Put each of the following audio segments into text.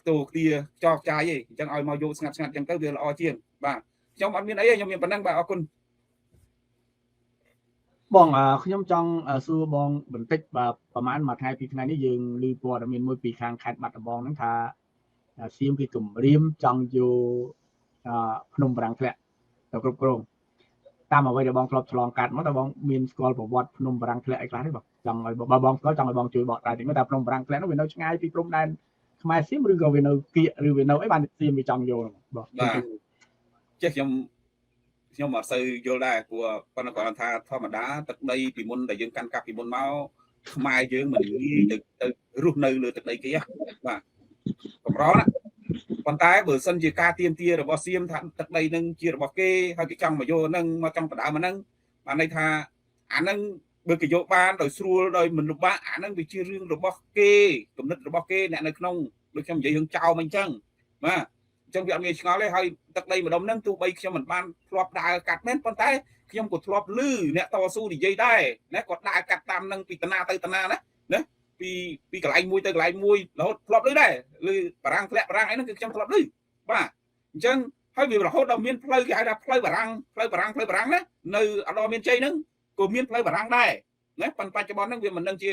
tô kia cho trai ấy chẳng ai mau vô ngặt chẳng tới việc là o chiên và trong bạn miền ấy trong miền Bắc Năng bà ở quân បងខ្ញុំចង់សួរបងបន្តិចបាទប្រហែលមួយថ្ងៃពីថ្ងៃនេះយើងឮព័ត៌មានមួយពីខាងខេត្តបាត់ដំបងហ្នឹងថាសៀមគេគម្រាមចង់យកភ្នំប្រាំងធ្លាក់ទៅគ្រប់គ្រងតាមអ្វីដែលបងធ្លាប់ឆ្លងកាត់មកតើបងមានស្គាល់ប្រវត្តិភ្នំប្រាំងធ្លាក់អីខ្លះទេបងចង់ឲ្យបងស្គាល់ចង់ឲ្យបងជួយបកស្រាយតិចមើលថាភ្នំប្រាំងធ្លាក់នោះវានៅឆ្ងាយពីព្រំដែនខ្មែរសៀមឬក៏វានៅគៀកឬវានៅអីបានសៀមវាចង់យកបងចេះខ្ញុំអត់សូវយល់ដែរព្រោះប៉ុន្តែគាត់ថាធម្មតាទឹកដីពីមុនដែលយើងកាន់កាប់ពីមុនមកខ្មែរយើងមិនងាយទៅរស់នៅលើទឹកដីគេបាទកម្រណាប៉ុន្តែបើសិនជាការទៀមទារបស់សៀមថាទឹកដីនឹងជារបស់គេហើយគេចង់មកយកហ្នឹងមកចង់បដើមហ្នឹងបានន័យថាអាហ្នឹងបើគេយកបានដោយស្រួលដោយមិនលំបាកអាហ្នឹងវាជារឿងរបស់គេគំនិតរបស់គេអ្នកនៅក្នុងដូចខ្ញុំនិយាយរឿងចោលមិនអញ្ចឹងបាទអញ្ចឹងវាអត់មានឆ្ងល់ទេហើយទឹកដីម្ដុំហ្នឹងទោះបីខ្ញុំមិនបានធ្លាប់ដើរកាត់មែនប៉ុន្តែខ្ញុំក៏ធ្លាប់ឮអ្នកតស៊ូនិយាយដែរណាគាត់ដើរកាត់តាមហ្នឹងពីតាណាទៅតាណាណាពីកន្លែងមួយទៅកន្លែងមួយរហូតធ្លាប់ឮដែរឮបារាំងធ្លាក់បារាំងអីហ្នឹងគឺខ្ញុំធ្លាប់ឮបាទអញ្ចឹងហើយវារហូតដល់មានផ្លូវគេហៅថាផ្លូវបារាំងណានៅអដរមានជ័យហ្នឹងក៏មានផ្លូវបារាំងដែរណាប៉ុន្តែបច្ចុប្បន្នហ្នឹងវាមិនដឹងជា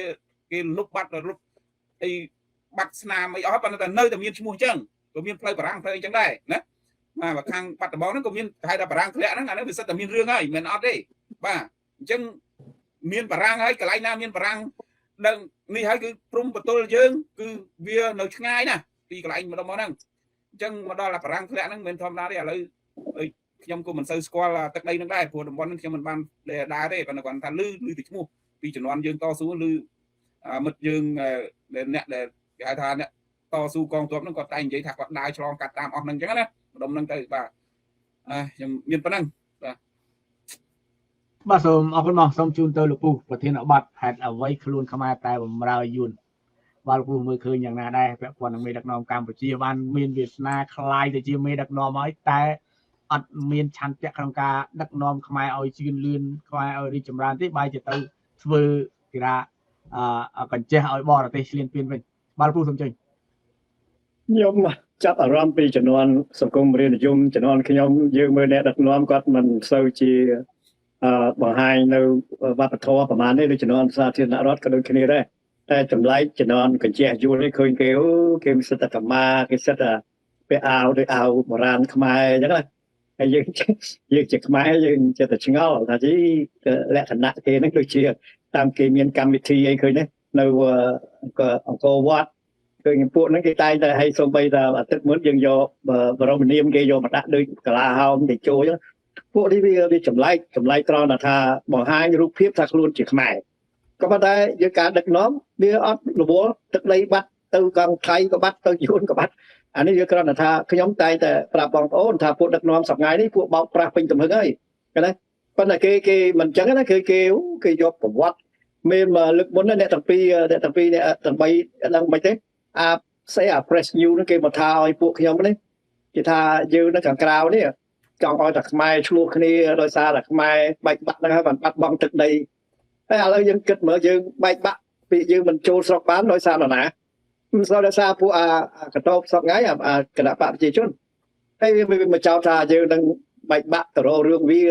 គេលុបបាត់លុបអីបាត់ស្នាមអីអស់ប៉ុន្តែនៅតែមានឈ្មោះអញ្ចឹងក៏មានផ្លូវបារាំងផ្លូវអីចឹងដែរណាបាទខាងបាត់ដំបងហ្នឹងក៏មានគេហៅថាបារាំងធ្លាក់ហ្នឹងអាហ្នឹងវាសិតតែមានរឿងហើយមិនអត់ទេបាទអញ្ចឹងមានបារាំងហើយកន្លែងណាមានបារាំងដឹងនេះហើយគឺព្រំបន្ទល់យើងគឺវានៅឆ្ងាយណាពីកន្លែងម្ដុំហ្នឹងអញ្ចឹងមកដល់បារាំងធ្លាក់ហ្នឹងមិនធម្មតាទេឥឡូវខ្ញុំក៏មិនសូវស្គាល់ទឹកដីហ្នឹងដែរព្រោះតំបន់ហ្នឹងខ្ញុំមិនបានដើរទេប៉ុន្តែគាត់ថាឮពីឈ្មោះពីជំនាន់យើងតស៊ូឮមិត្តយើងអ្នកដែលគេហៅថាអ្នកតស៊ូកងទ័ពហ្នឹងគាត់តែនិយាយថាគាត់ដើរឆ្លងកាត់តាមអស់ហ្នឹងអញ្ចឹងណាម្ដុំហ្នឹងទៅបាទខ្ញុំមានប៉ុណ្ណឹងបាទសូមអរគុណបងសូមជូនទៅលោកពូប្រធានបទហេតុអ្វីខ្លួនខ្មែរតែបំរើយួនបាទលោកពូមើលឃើញយ៉ាងណាដែរពាក់ព័ន្ធនឹងមេដឹកនាំកម្ពុជាបានមានវាសនាคล้ายទៅជាមេដឹកនាំហើយតែអត់មានឆន្ទៈក្នុងការដឹកនាំខ្មែរឲ្យជឿនលឿនខ្មែរឲ្យរីកចម្រើនទេបែរជាទៅធ្វើគេថាកញ្ចេះឲ្យបរទេសឈ្លានពានវិញបាទលោកពូសូមជើញខ្ញុំចាប់អារម្មណ៍ពីចំនួនសង្គមរាជនិយមចំនួនខ្ញុំយើងមើលអ្នកដឹកនាំគាត់មិនសូវជាបង្ហាញនៅវប្បធម៌ប្រហែលនេះដូចចំនួនសាធារណរដ្ឋក៏ដូចគ្នាដែរតែចម្លែកចំនួនកញ្ចេះយួននេះឃើញគេមានសិទ្ធិកម្មាគេសិទ្ធិពាក់អាវដោយអាវបុរាណខ្មែរអញ្ចឹងណាហើយយើងជាខ្មែរយើងចេះតែឆ្ងល់ថាទីលក្ខណៈគេហ្នឹងដូចជាតាមគេមានកម្មវិធីអីឃើញទេនៅអង្គរវត្តឃើញពួកហ្នឹងគេតែងតែឲ្យសូម្បីតែអាទិត្យមុនយើងយកបរមនាមគេយកមកដាក់ដូចកលាហោមទៅជួយពួកនេះវាចម្លែកត្រង់ថាបង្ហាញរូបភាពថាខ្លួនជាខ្មែរក៏ប៉ុន្តែយើងការដឹកនាំវាអត់រវល់ទឹកដីបាត់ទៅកងថៃក៏បាត់ទៅយួនក៏បាត់អានេះវាគ្រាន់តែថាខ្ញុំតែងតែប្រាប់បងប្អូនថាពួកដឹកនាំសប្តាហ៍នេះពួកបោកប្រាស់ពេញទំហឹងហើយណាប៉ុន្តែគេមិនចឹងណាគឺគេយកប្រវត្តិមានលើកមុនអ្នកទាំងពីរអ្នកទាំង3ដឹងមិនទេអា press news ហ្នឹងគេមកថាឲ្យពួកខ្ញុំនេះគេថាយើងនៅខាងក្រៅនេះចង់ឲ្យតែខ្មែរឆ្លោះគ្នាដោយសារតែខ្មែរបែកបាក់ហ្នឹងហើយបានបាត់បង់ទឹកដីហើយឥឡូវយើងគិតមើលយើងបែកបាក់ពីយើងមិនចូលស្រុកបានដោយសារនរណាមិនស្គាល់ដោយសារពួកកតោបសពថ្ងៃគណៈបកប្រជាជនហើយវាមកចោទថាយើងនឹងបែកបាក់ទៅរករឿងវា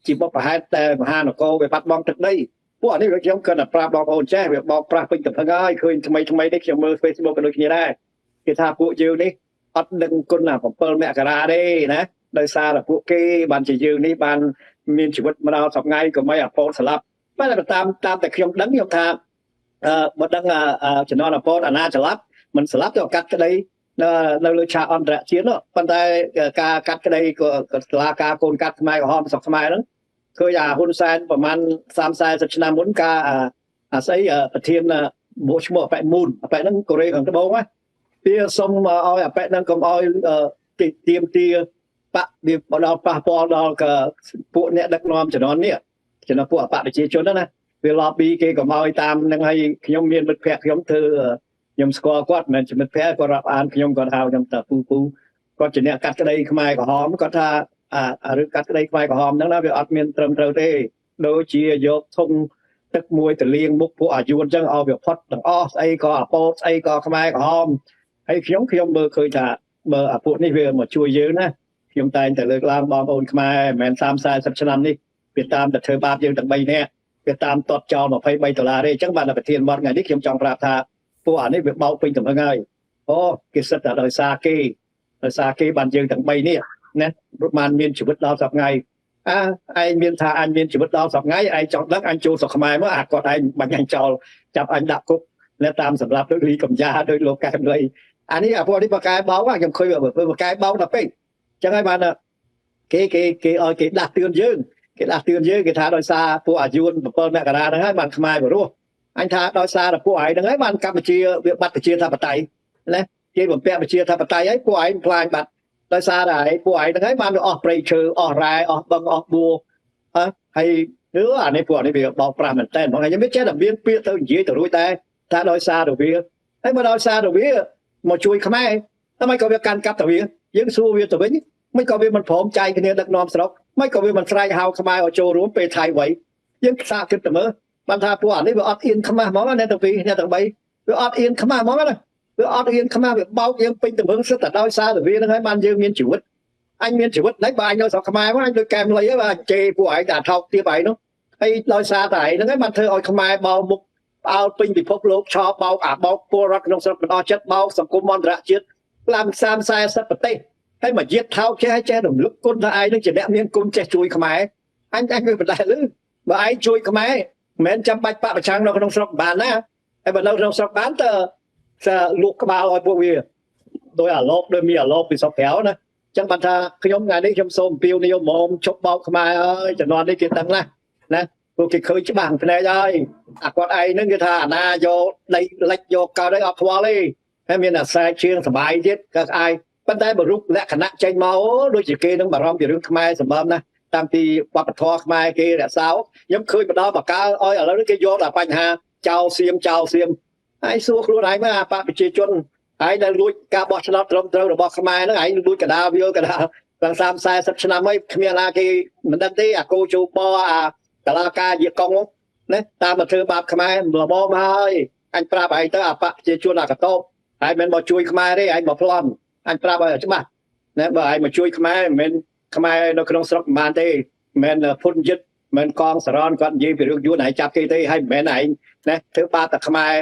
ជាបបប្រហែលតែមហានគរវាបាត់បង់ទឹកដីពួកនេះខ្ញុំគាត់តែប្រាប់បងប្អូនចេះវាបោកប្រាស់ពេញទំហឹងហើយឃើញថ្មីនេះខ្ញុំមើល Facebook ក៏ដូចគ្នាដែរគេថាពួកយើងនេះអត់ដឹងគុណ7មករាទេណាដោយសារតែពួកគេបានជាយើងនេះបានមានជីវិតមកដល់សប្តាហ៍ក៏មិនអពតស្លាប់តែតាមតែខ្ញុំដឹងខ្ញុំថាបើដឹងចំនួនអពតអាណាចល័តមិនស្លាប់ទៅកាត់ក្តីនៅលើឆាកអន្តរជាតិនោះប៉ុន្តែការកាត់ក្តីក៏ស្លាការកូនកាត់ខ្មែរក្រហមស្រុកខ្មែរហ្នឹងឃើញហ៊ុនសែនប្រហែល30-40ឆ្នាំមុនការអាស្អីប្រធានឈ្មោះអប៉ែមូនអប៉ែហ្នឹងកូរ៉េខាងត្បូងណាវាសុំឲ្យអប៉ែហ្នឹងកុំឲ្យទៀមទាបាក់វាដល់ប៉ះពាល់ដល់ពួកអ្នកដឹកនាំជំនាន់នេះជំនាន់ពួកអបប្រជាជនណាវា lobby គេកុំឲ្យតាមហ្នឹងហើយខ្ញុំមានមិត្តភ័ក្ដិខ្ញុំធ្វើខ្ញុំស្គាល់គាត់មិនមិត្តភ័ក្ដិគាត់រាប់អានខ្ញុំគាត់ហៅខ្ញុំថាពូគាត់ជាអ្នកកាត់ក្តីខ្មែរក្រហមគាត់ថាឬកាត់ក្តីខ្មែរក្រហមហ្នឹងណាវាអត់មានត្រឹមត្រូវទេដូចជាយកធុងទឹកមួយទៅលាងមុខពួកអាយុអញ្ចឹងឲ្យវាផុតទាំងអស់ស្អីក៏អពតស្អីក៏ខ្មែរក្រហម ហើយខ្ញុំមើលឃើញថាបើអាពួកនេះវាមកជួយយើងណាខ្ញុំតែងតែលើកឡើងបងប្អូនខ្មែរមិនមែន30-40ឆ្នាំនេះវាតាមតែធ្វើបាបយើងទាំង3នាក់វាតាមទាត់ចោល$23ទេអញ្ចឹងបានតែប្រធានបទថ្ងៃនេះខ្ញុំចង់ប្រាប់ថាពួកអានេះវាបោកពេញទំហឹងហើយអូគេសិតតែដោយសារគេបានយើងទាំង3នេះណាបានមានជីវិតដល់សប្តាហ៍ថ្ងៃឯងមានថាអញមានជីវិតដល់សប្តាហ៍ថ្ងៃឯងចង់ដឹងអញចូលស្រុកខ្មែរមកគាត់ឯងបាញ់អញចោលចាប់អញដាក់គុកនៅតាមសម្រាប់ដូចលីកំយ៉ាដូចលោកកែមលីអានេះអាពួកនេះបកកែបោកខ្ញុំឃើញបកកែបោកដល់ពេកអញ្ចឹងហើយបានគេឲ្យគេដាស់តឿនយើងគេថាដោយសារពួកអាយុន7មករាហ្នឹងហើយបានខ្មែរបរោះអញថាដោយសារតែពួកឯងហ្នឹងហើយបានកម្ពុជាវាបាត់ប្រជាធិបតេយ្យណាគេបំពាក់ប្រជាធិបតេយ្យហើយពួកឯងខ្លាចបាត់ដោយសារតែពួកឯងហ្នឹងហើយបានអស់ព្រៃឈើអស់រ៉ែអស់បឹងអស់បួហើយអានេះពួកនេះវាបោកប្រាស់មែនតើបងខ្ញុំមិនចេះតែមានពាក្យទៅនិយាយទៅរួចតែថាដោយសារតែវាហើយមកដោយសារតែវាមកជួយខ្មែរតែមិនក៏វាកាន់កាប់តែវាយើងសួរវាទៅវិញមិនក៏វាមិនព្រមចែកគ្នាដឹកនាំស្រុកមិនក៏វាមិនស្រែកហៅខ្មែរឲ្យចូលរួមពេលថៃវៃយើងសាកគិតទៅមើលបានថាពួកអានេះវាអត់អៀនខ្មាស់ហ្មងណាទាំងពីរអ្នកទាំង3វាអត់អៀនខ្មាស់ហ្មងណាវាអត់អៀនខ្មាស់វាបោកយើងពេញទៅមើលសិតតែដោយសារតែវាហ្នឹងហើយបានយើងមានជីវិតអញមានជីវិតđấyបើអញនៅស្រុកខ្មែរមកអញដូចកែមលីហើយបាទជេរពួកឯងតែថោកទាបឯងនោះហើយដោយសារតែឯងហ្នឹងហើយបានធ្វើឲ្យខ្មែរបោកមុខផ្អើលពេញពិភពលោកឆោបោកបោកពលរដ្ឋក្នុងស្រុកបណ្ដោះចិត្តបោកសង្គមអន្តរជាតិឡើង30-40ប្រទេសហើយមកជាតិថោកចេះរំលឹកគុណថាឯងនឹងជាអ្នកមានគុណចេះជួយខ្មែរអញវាបដែលលឺបើឯងជួយខ្មែរមិនមែនចាំបាច់បកប្រឆាំងនៅក្នុងស្រុកបានណាហើយបើនៅក្នុងស្រុកបានតើលក់ក្បាលឲ្យពួកវាដោយអាឡូបដោយមានអាឡូបពីស្រុកក្រៅណាចឹងបានថាខ្ញុំថ្ងៃនេះខ្ញុំសូមអំពាវនាវហ្មងជប់បោកខ្មែរអើយជំនាន់នេះគេដឹងណាពួកគេឃើញច្បាស់ភ្នែកហើយអាគាត់ឯងហ្នឹងគេថាអាណាយកដីលិចយកកើតឲ្យអត់ខ្វល់ទេហើយមានអាស្រែជឿងសបាយទៀតក៏ឯងប៉ុន្តែបរុកលក្ខណៈចេញមកដូចជាគេនឹងបារម្ភពីរឿងខ្មែរសម្បើមណាតាំងពីវប្បធម៌ខ្មែរគេរក្សាខ្ញុំឃើញបដបកើឲ្យឥឡូវនេះគេយកតែបញ្ហាចោលសៀមហើយសួរខ្លួនឯងមើលអាបកប្រជាជនហើយដែលលួចការបោះឆ្នោតត្រឹមត្រូវរបស់ខ្មែរហ្នឹងឯងលួចកដាវាលកដាឡើង30-40ឆ្នាំហើយគ្មានណាគេមិនដឹងទេអាកោជោបអាតឡាការយាកងណាតាមមកធ្វើបាបខ្មែរល្មមហើយអញប្រាប់ឯងទៅអាបកប្រជាជនអាកតបហើយមិនមកជួយខ្មែរទេឯងមកប្លន់អញប្រាប់ឲ្យច្បាស់ណាបើឯងមកជួយខ្មែរមិនមែនខ្មែរនៅក្នុងស្រុកមិនបានទេមិនមែនភុនយិតមិនកងសរនគាត់និយាយពីរឿងយួនឯងចាប់គេទេហើយមិនមែនឯងណាធ្វើបាបតែខ្មែរ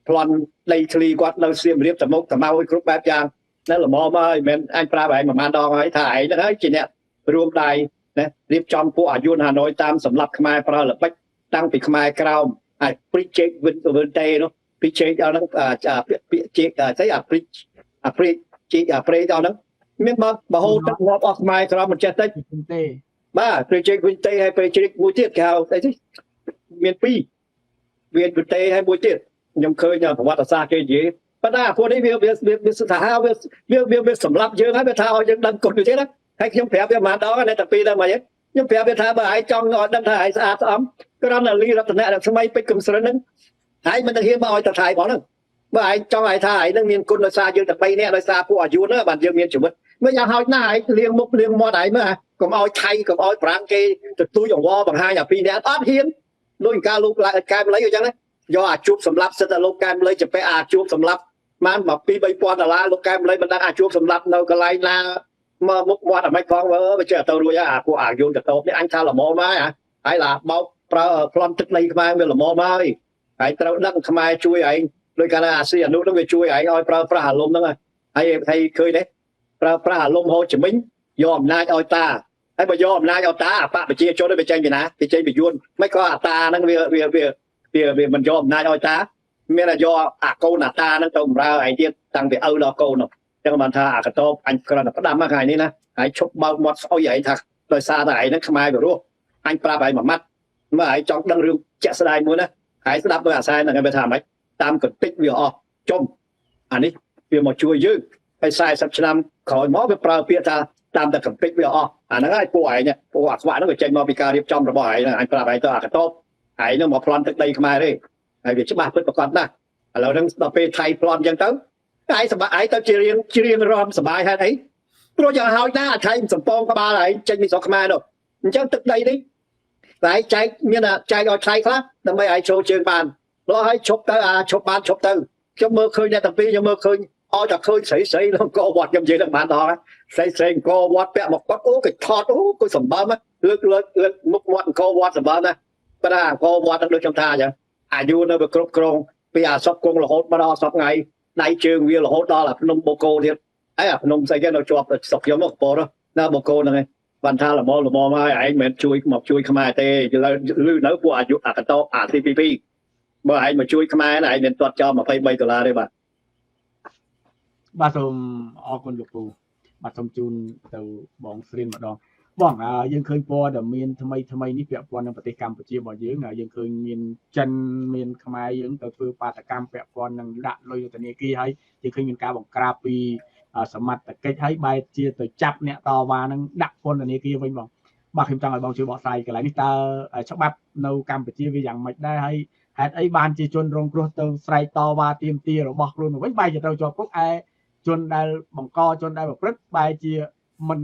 ប្លន់ដីធ្លីគាត់នៅសៀមរាបតមុកតម៉ៅគ្រប់បែបយ៉ាងណាល្មមហើយមិនមែនអញប្រាប់ឯងប្រហែលដងហើយថាឯងហ្នឹងហើយជាអ្នករួមដៃណារៀបចំពួកអាយុនហាណូយតាមសម្រាប់ខ្មែរប្រើល្បិចតាំងពីខ្មែរក្រោមអាព្រិជេកវិនតេនោះព្រិជេកដល់ហ្នឹងពាក្យជេកស្អីអាព្រិជីកអាប្រេដល់ហ្នឹងមានបើហូរទឹកងាប់អស់ខ្មែរក្រោមមិនចេះតិចទេបាទព្រិជេកវិនតេហើយព្រិជេកមួយទៀតគេហៅអីទេមាន2វាវិនតេហើយមួយទៀតខ្ញុំឃើញប្រវត្តិសាស្ត្រគេនិយាយប៉ុន្តែពួកនេះវាស្ថាវាសម្រាប់យើងហើយវាថាឲ្យយើងដឹងគុណវាទៀតណាហើយខ្ញុំប្រាប់វាមិនដងតែតែពីរដល់មកខ្ញុំប្រាប់វាថាបើឯងចង់ឲ្យដឹងថាឯងស្អាតស្អំគ្រាន់តែលីរតនៈស្មីពេជ្រកំស្រិនហ្នឹងហើយមិនទៅហ៊ានមកឲ្យតថៃបងហ្នឹងបើឯងចង់ឲ្យថាឯងនឹងមានគុណដោយសារយើងតែ3នាក់ដោយសារពួកអាយុហ្នឹងបានយើងមានជីវិតមិនយ៉ាងហោចណាស់ឯងលៀងមុខលៀងមាត់ឯងមើលកុំឲ្យថៃកុំឲ្យប្រាំងគេទៅទួយអង្វរបង្ហាញអា2នាក់អត់ហ៊ានដូចការលោកកែមលីអញ្ចឹងណាយកអាជួបសម្រាប់សិតតែលោកកែមលីទៅពេលអាជួបសម្រាប់បានមក$2,000-3,000លោកកែមលីមិនដឹងអាជួបសម្រាប់នៅកន្លែងណាមកមុខមាត់អាមិនផងបើចេះទៅរួចហើយអាពួកអាយុនកតោបនេះអញថាល្មមហើយឡាបោកប្រើប្លន់ទឹកដីខ្មែរវាល្មមហើយត្រូវដឹងខ្មែរជួយឯងដោយការអាស៊ីអនុនោះវាជួយឯងឲ្យប្រើប្រាស់អារម្មណ៍ហ្នឹងហើយឃើញទេប្រើប្រាស់អារម្មណ៍ហូជីមិញយកអំណាចឲ្យតាហើយបើយកអំណាចឲ្យតាអបប្រជាជនវាចេញពីណាវាចេញពីយួនមិនក៏អាតាហ្នឹងវាមិនយកអំណាចឲ្យតាមានតែយកអាកូនអាតាហ្នឹងទៅបម្រើឯងទៀតតាំងពីឪដល់កូនហ្នឹងចឹងបានថាអាកតបអញគ្រាន់តែផ្ដាំមកថ្ងៃនេះណាហើយឈប់បើកមាត់ស្អុយឯងថាដោយសារតែឯងហ្នឹងខ្មែរវារស់អញប្រាប់ឯងមួយម៉ាត់មើលឯងចង់ដឹងរឿងជាក់ស្ដែងមួយណាហើយស្ដាប់ដោយអាសែនហ្នឹងវាថាម៉េចតាមកន្តិចវាអស់ចុំអានេះវាមកជួយយើងហើយ40ឆ្នាំក្រោយមកវាប្រើពាក្យថាតាមតែកន្តិចវាអស់អាហ្នឹងហើយពួកឯងពួកអាខ្វាក់ហ្នឹងវាចេញមកពីការរៀបចំរបស់ឯងអញប្រាប់ឯងទៅអាកតបឯងហ្នឹងមកប្លន់ទឹកដីខ្មែរទេហើយវាច្បាស់ពិតប្រាកដណាស់ឥឡូវហ្នឹងដល់ពេលថៃប្លន់អញ្ចឹងទៅឯងសប្បាយទៅជារៀងរំសប្បាយហេតុអីព្រោះយ៉ាងហោចណាស់ថៃសំពងក្បាលឯងចេញពីស្រុកខ្មែរនោះអញ្ចឹងទឹកដីនេះតែឯងចែកមានចែកឲ្យថៃខ្លះដើម្បីឯងចូលជើងបានលោះឲ្យឈប់ទៅឈប់បានឈប់ទៅខ្ញុំមើលឃើញអ្នកតាពីរខ្ញុំមើលឃើញ จะเคยใส่แล้วก็วัดยังยืนมาต่อใส่ก็วัดแปะบอกวัดโอ้ก็ทอดโอ้ก็สมบัติมั้ยเลือกมุกวัดก็วัดสมบัตินะก็ได้ก็วัดđược trong ta chứอายุnó bị cướp còng bây giờ sắp cung là hốt mà đó sắp ngày nay trường viên là hốt đó là nông bồ cô thiệt ấy à nông xây cái nó chọp sọc giống một bộ đó na bồ cô nàyวันท่าละมอมาไอ้เหมือนช่วยมาช่วยขมาเตจะลื้อเนื้อพวกอายุอากาโตทีพีเมื่อไอ้มาช่วยขมาไหนเป็นตัวจอมาไปใบตัวลาได้บ้าง បាទសូមអរគុណលោកគ្រូបាទសូមជូនទៅបងស្រីម្ដងបងយើងឃើញព័ត៌មានថ្មីនេះពាក់ព័ន្ធនឹងប្រទេសកម្ពុជារបស់យើងយើងឃើញមានចិនមានខ្មែរយើងទៅធ្វើបាតកម្មពាក់ព័ន្ធនឹងដាក់លុយធនាគារហើយយើងឃើញមានការបង្ក្រាបពីសមត្ថកិច្ចហើយបែរជាទៅចាប់អ្នកតវ៉ានឹងដាក់ពន្ធនាគារវិញបងបាទខ្ញុំចង់ឲ្យបងជួយបកស្រាយកន្លែងនេះតើច្បាប់នៅកម្ពុជាវាយ៉ាងម៉េចដែរហើយហេតុអីបានជាជនរងគ្រោះទៅស្រែកតវ៉ាទាមទាររបស់ខ្លួនវិញបែរជាទៅជាប់គុកឯជនដែលបង្កជនដែលប្រព្រឹត្តបែរជាមិន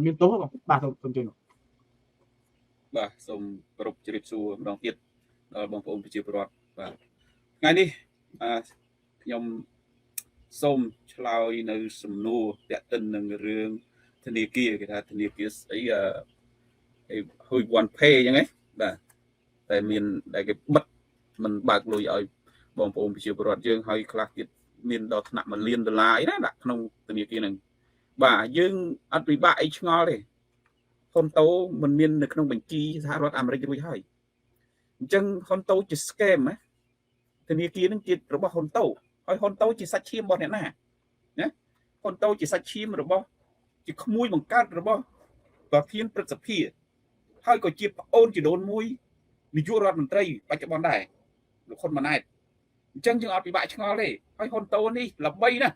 មានទោសបាទសូមជួយបាទសូមគោរពជម្រាបសួរម្ដងទៀតដល់បងប្អូនប្រជាពលរដ្ឋបាទថ្ងៃនេះខ្ញុំសូមឆ្លើយនៅសំណួរទាក់ទិននឹងរឿងធនាគារគេថាធនាគារស្អីហ៊ុយវ៉ាន់ផេអញ្ចឹងបាទតែមានដែលគេបិទមិនបើកលុយឲ្យបងប្អូនប្រជាពលរដ្ឋយើងហើយខ្លះទៀតមានដល់ថ្នាក់$1 លានអីណាដាក់ក្នុងធនាគារហ្នឹងបាទយើងអត់ពិបាកអីឆ្ងល់ទេហ៊ុនតូមិនមាននៅក្នុងបញ្ជីសហរដ្ឋអាមេរិករួចហើយអញ្ចឹងហ៊ុនតូជា scam ណាធនាគារហ្នឹងជារបស់ហ៊ុនតូហើយហ៊ុនតូជាសាច់ឈាមរបស់អ្នកណាហ៊ុនតូជាសាច់ឈាមរបស់ជាក្មួយបង្កើតរបស់ប្រធានព្រឹទ្ធសភាហើយក៏ជាប្អូនជីដូនមួយនាយករដ្ឋមន្ត្រីបច្ចុប្បន្នដែរលោកហ៊ុនម៉ាណែតអញ្ចឹងយើងអត់ពិបាកឆ្ងល់ទេហើយហ៊ុនតូនេះល្បីណាស់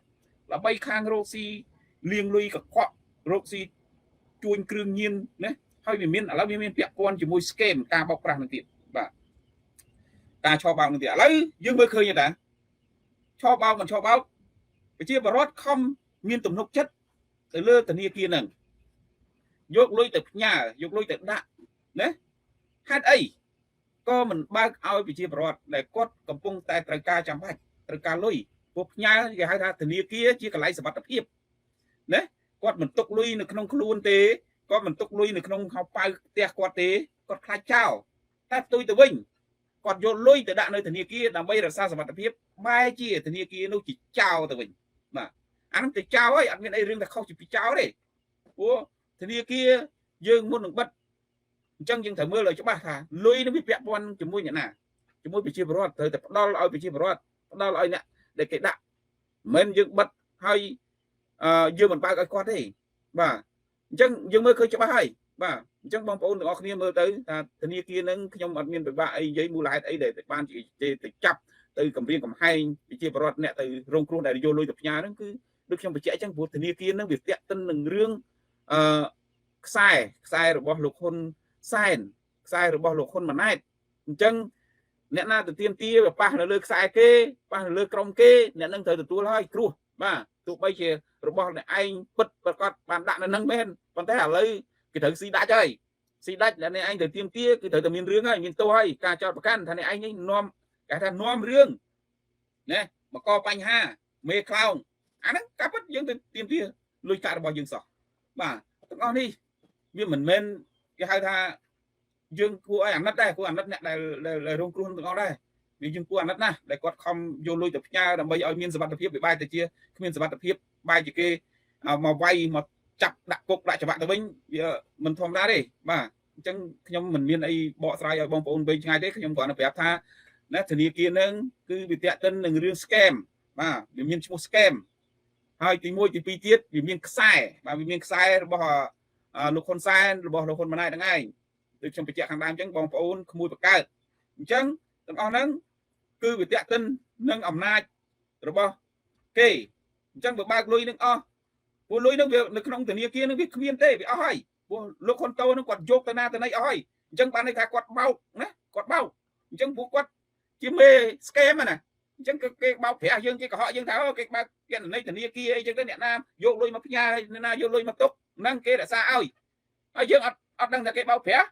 ល្បីខាងរកស៊ីលៀងលុយកខ្វក់រកស៊ីជួញគ្រឿងញៀនណាហើយវាមានឥឡូវវាមានពាក់ព័ន្ធជាមួយ scam ការបោកប្រាស់នឹងទៀតបាទការឆោបបោកនឹងទៀតឥឡូវយើងមើលឃើញតាឆោបបោកមិនឆោបបោកប្រជាពលរដ្ឋខំមានទំនុកចិត្តទៅលើធនាគារហ្នឹងយកលុយទៅផ្ញើយកលុយទៅដាក់ណាហេតុអីក៏មិនបើកឲ្យប្រជាពលរដ្ឋដែលគាត់កំពុងតែត្រូវការចាំបាច់ត្រូវការលុយពួកផ្ញើគេហៅថាធនាគារជាកន្លែងសុវត្ថិភាពណាគាត់មិនទុកលុយនៅក្នុងខ្លួនទេគាត់មិនទុកលុយនៅក្នុងហោប៉ៅផ្ទះគាត់ទេគាត់ខ្លាចចោលតែផ្ទុយទៅវិញគាត់យកលុយទៅដាក់នៅធនាគារដើម្បីរក្សាសុវត្ថិភាពបែរជាធនាគារនោះជាចោលទៅវិញបាទអានោះទៅចោលហើយអត់មានអីរឿងតែខុសពីចោលទេព្រោះធនាគារយើងមុននឹងបិទអញ្ចឹងយើងត្រូវមើលឲ្យច្បាស់ថាលុយនេះវាពាក់ព័ន្ធជាមួយអ្នកណាជាមួយប្រជាពលរដ្ឋត្រូវតែផ្ដល់ឲ្យប្រជាពលរដ្ឋផ្ដល់ឲ្យអ្នកដែលគេដាក់មិនយើងបិទហើយយើងមិនបើកឲ្យគាត់ទេបាទអញ្ចឹងយើងមើលឃើញច្បាស់ហើយបាទអញ្ចឹងបងប្អូនទាំងអស់គ្នាមើលទៅថាធនាគារនឹងខ្ញុំអត់មានពិបាកអីនិយាយមូលហេតុអីដែលបានទៅចាប់ទៅគម្រាមកំហែងប្រជាពលរដ្ឋអ្នកទៅរងគ្រោះដែលយកលុយទៅផ្ញើហ្នឹងគឺដូចខ្ញុំបញ្ជាក់អញ្ចឹងព្រោះធនាគារនឹងវាតាក់ទិននឹងរឿងខ្សែរបស់លោកហ៊ុនសែនខ្សែរបស់លោកហ៊ុនម៉ាណែតអញ្ចឹងអ្នកណាទៅទៀមទាប៉ះនៅលើខ្សែគេប៉ះនៅលើក្រុមគេអ្នកនឹងត្រូវទទួលហើយគ្រោះបាទទោះបីជារបស់អ្នកឯងពិតប្រកបបានដាក់នៅនឹងមែនប៉ុន្តែឥឡូវគេត្រូវស៊ីដាច់ហើយស៊ីដាច់អ្នកឯងទៅទៀមទាគឺត្រូវតែមានរឿងហើយមានទោសហើយការចោទប្រកាន់ថាអ្នកឯងនេះនាំគេថានាំរឿងណាមកកបញ្ហាមេខ្លោងអាហ្នឹងការពិតយើងទៅទៀមទាលុយកាក់របស់យើងសោះបាទទាំងអស់នេះវាមិនមែនគេហៅថាយើងគួរឲ្យអាណិតដែរគួរអាណិតអ្នកដែលរងគ្រោះទាំងអស់ដែរវាយើងគួរអាណិតណាស់ដែលគាត់ខំយកលុយទៅផ្ញើដើម្បីឲ្យមានសុវត្ថិភាពវាបែរទៅជាគ្មានសុវត្ថិភាពបែរជាគេមកវាយមកចាប់ដាក់គុកដាក់ច្បាប់ទៅវិញវាមិនធម្មតាទេបាទអញ្ចឹងខ្ញុំមិនមានអីបកស្រាយឲ្យបងប្អូនវែងឆ្ងាយទេខ្ញុំគ្រាន់តែប្រាប់ថាណាធនាគារនឹងគឺវាតាក់ទិននឹងរឿង scam បាទវាមានឈ្មោះ scam ហើយទី1ទី2ទៀតវាមានខ្សែបាទវាមានខ្សែរបស់លោកហ៊ុនសែនរបស់លោកហ៊ុនម៉ាណែតហ្នឹងឯងដូចខ្ញុំបញ្ជាក់ខាងដើមអញ្ចឹងបងប្អូនក្មួយបកើតអញ្ចឹងទាំងអស់ហ្នឹងគឺវាតាក់ទិននឹងអំណាចរបស់គេអញ្ចឹងបើបើកលុយនឹងអស់ព្រោះលុយនឹងវានៅក្នុងធនាគារនឹងវាគ្មានទេវាអស់ហើយព្រោះលោកហ៊ុនតូនឹងគាត់យកទៅណាទៅណីអស់ហើយអញ្ចឹងបានន័យថាគាត់បោកណាគាត់បោកអញ្ចឹងពួកគាត់ជាមេ scam ណាអញ្ចឹងគេបោកប្រាស់យើងគេកុហកយើងថាគេបើកគណនីធនាគារអីចឹងទៅអ្នកណាយកលុយមកផ្ញើអ្នកណាយកលុយមកទុកហ្នឹងគេរក្សាឲ្យហើយយើងអត់ដឹងថាគេបោកប្រាស់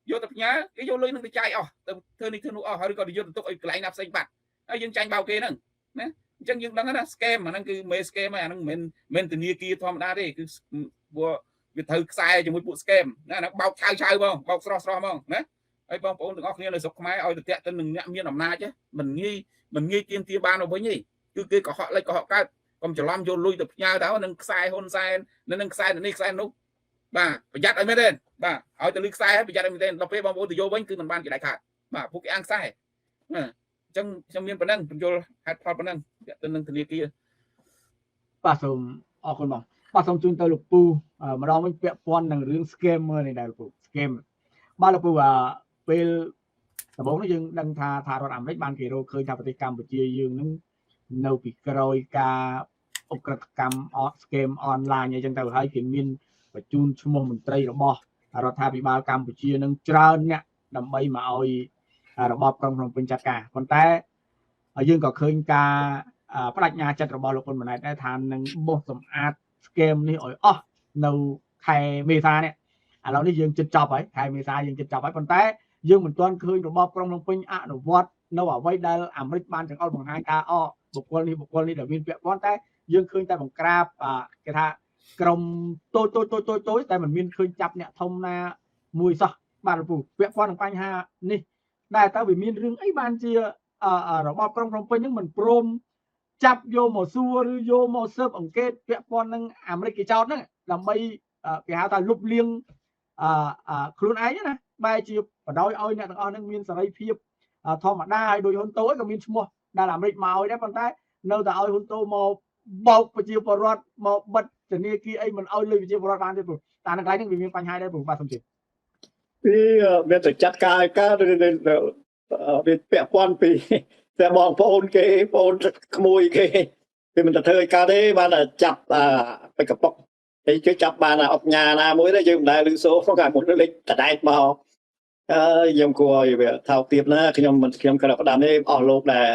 យកទៅផ្ញើគេយកលុយនឹងទៅចាយអស់ទៅធ្វើនេះធ្វើនោះអស់ហើយឬក៏យកទៅទុកឲ្យកន្លែងណាផ្សេងបាត់ហើយយើងចាញ់បោកគេហ្នឹងណាអ ចឹងយើងដឹងណា scam អាហ្នឹងគឺមេ scam ហើយអាហ្នឹងមិនធនាគារធម្មតាទេគឺព្រោះវាត្រូវខ្សែជាមួយពួក scam ណាហ្នឹងបោកឆៅហ្មងបោកស្រស់ហ្មងណាហើយបងប្អូនទាំងអស់គ្នានៅស្រុកខ្មែរឲ្យទៅតាក់ទៅនឹងអ្នកមានអំណាចមិនងាយទៀមទាបានមកវិញទេគឺគេកុហកលេចកុហកកើតកុំច្រឡំយកលុយទៅផ្ញើទៅនឹងខ្សែហ៊ុនសែននឹងខ្សែនេះខ្សែនោះបាទប្រយ័ត្នឲ្យមែនទេបាទឲ្យទៅលុយខ្សែប្រយ័ត្នឲ្យមែនទេដល់ពេលបងប្អូនទៅយកវិញគឺមិនបានគេដៃខាតបាទពួកគេអាំងខ្សែអញ្ចឹងខ្ញុំមានប៉ុណ្ណឹងបញ្យល់ហេតុផលប៉ុណ្ណឹងទៅនឹងធនាគារបាទសូមអរគុណបងបាទសូមជូនទៅលោកពូម្ដងវិញពាក់ព័ន្ធនឹងរឿង scammer នេះដែរលោកពូ scam បាទលោកពូពេលដំបូងនេះយើងដឹងថារដ្ឋអាមេរិកបានគេរកឃើញថាប្រទេសកម្ពុជាយើងនឹងនៅពីក្រោយការឧក្រិដ្ឋកម្មscam online អញ្ចឹងទៅហើយគេមានបញ្ជូនឈ្មោះមន្ត្រីរបស់រដ្ឋាភិបាលកម្ពុជានឹងច្រើនអ្នកដើម្បីមកឲ្យរបបក្រុងភ្នំពេញចាត់ការប៉ុន្តែយើងក៏ឃើញការបដិញ្ញាចិត្តរបស់លោកហ៊ុនម៉ាណែតដែរថានឹងបោះសម្អាត scam នេះឲ្យអស់នៅខែមេសានេះឥឡូវនេះយើងជិតចប់ហើយខែមេសាយើងជិតចប់ហើយប៉ុន្តែយើងមិនទាន់ឃើញរបបក្រុងភ្នំពេញអនុវត្តនៅអ្វីដែលអាមេរិកបានចង្អុលបង្ហាញថាបុគ្គលនេះដែលមានពាក់ព័ន្ធតែយើងឃើញតែបង្ក្រាបគេថាក្រុមតូចតែមិនមានឃើញចាប់អ្នកធំណាមួយសោះបាទលោកពូពាក់ព័ន្ធនឹងបញ្ហានេះតែតើវាមានរឿងអីបានជារបបក្រុងភ្នំពេញនឹងមិនព្រមចាប់យកមកសួរឬយកមកស៊ើបអង្កេតពាក់ព័ន្ធនឹងអាមេរិកគេចោទហ្នឹងដើម្បីគេហៅថាលុបលាងខ្លួនឯងណាបែរជាបដ ாய் ឲ្យអ្នកទាំងអស់ហ្នឹងមានសេរីភាពធម្មតាហើយដោយហ៊ុនតូក៏មានឈ្មោះដែលអាមេរិកមកឲ្យដែរប៉ុន្តែនៅតែឲ្យហ៊ុនតូមកបោកប្រជាពលរដ្ឋមកបិទធនាគារអីមិនឲ្យលុយប្រជាពលរដ្ឋបានទេព្រោះតែនៅកន្លែងហ្នឹងវាមានបញ្ហាដែរព្រោះបាទសូមជឿពីមានតែចាត់ការវាពាក់ព័ន្ធពីតែបងប្អូនគេបងក្មួយគេវាមិនទៅធ្វើឲ្យកើតទេបានតែចាប់បិទកប៉ុកហើយគេចាប់បានអុកញ៉ាណាមួយដែរយើងមិនដែលឮសូរកាលមុនលេចតដែកមកខ្ញុំគួរឲ្យវាថោកទាបណាខ្ញុំគ្រាន់ផ្ដាំនេះអស់លោកដែល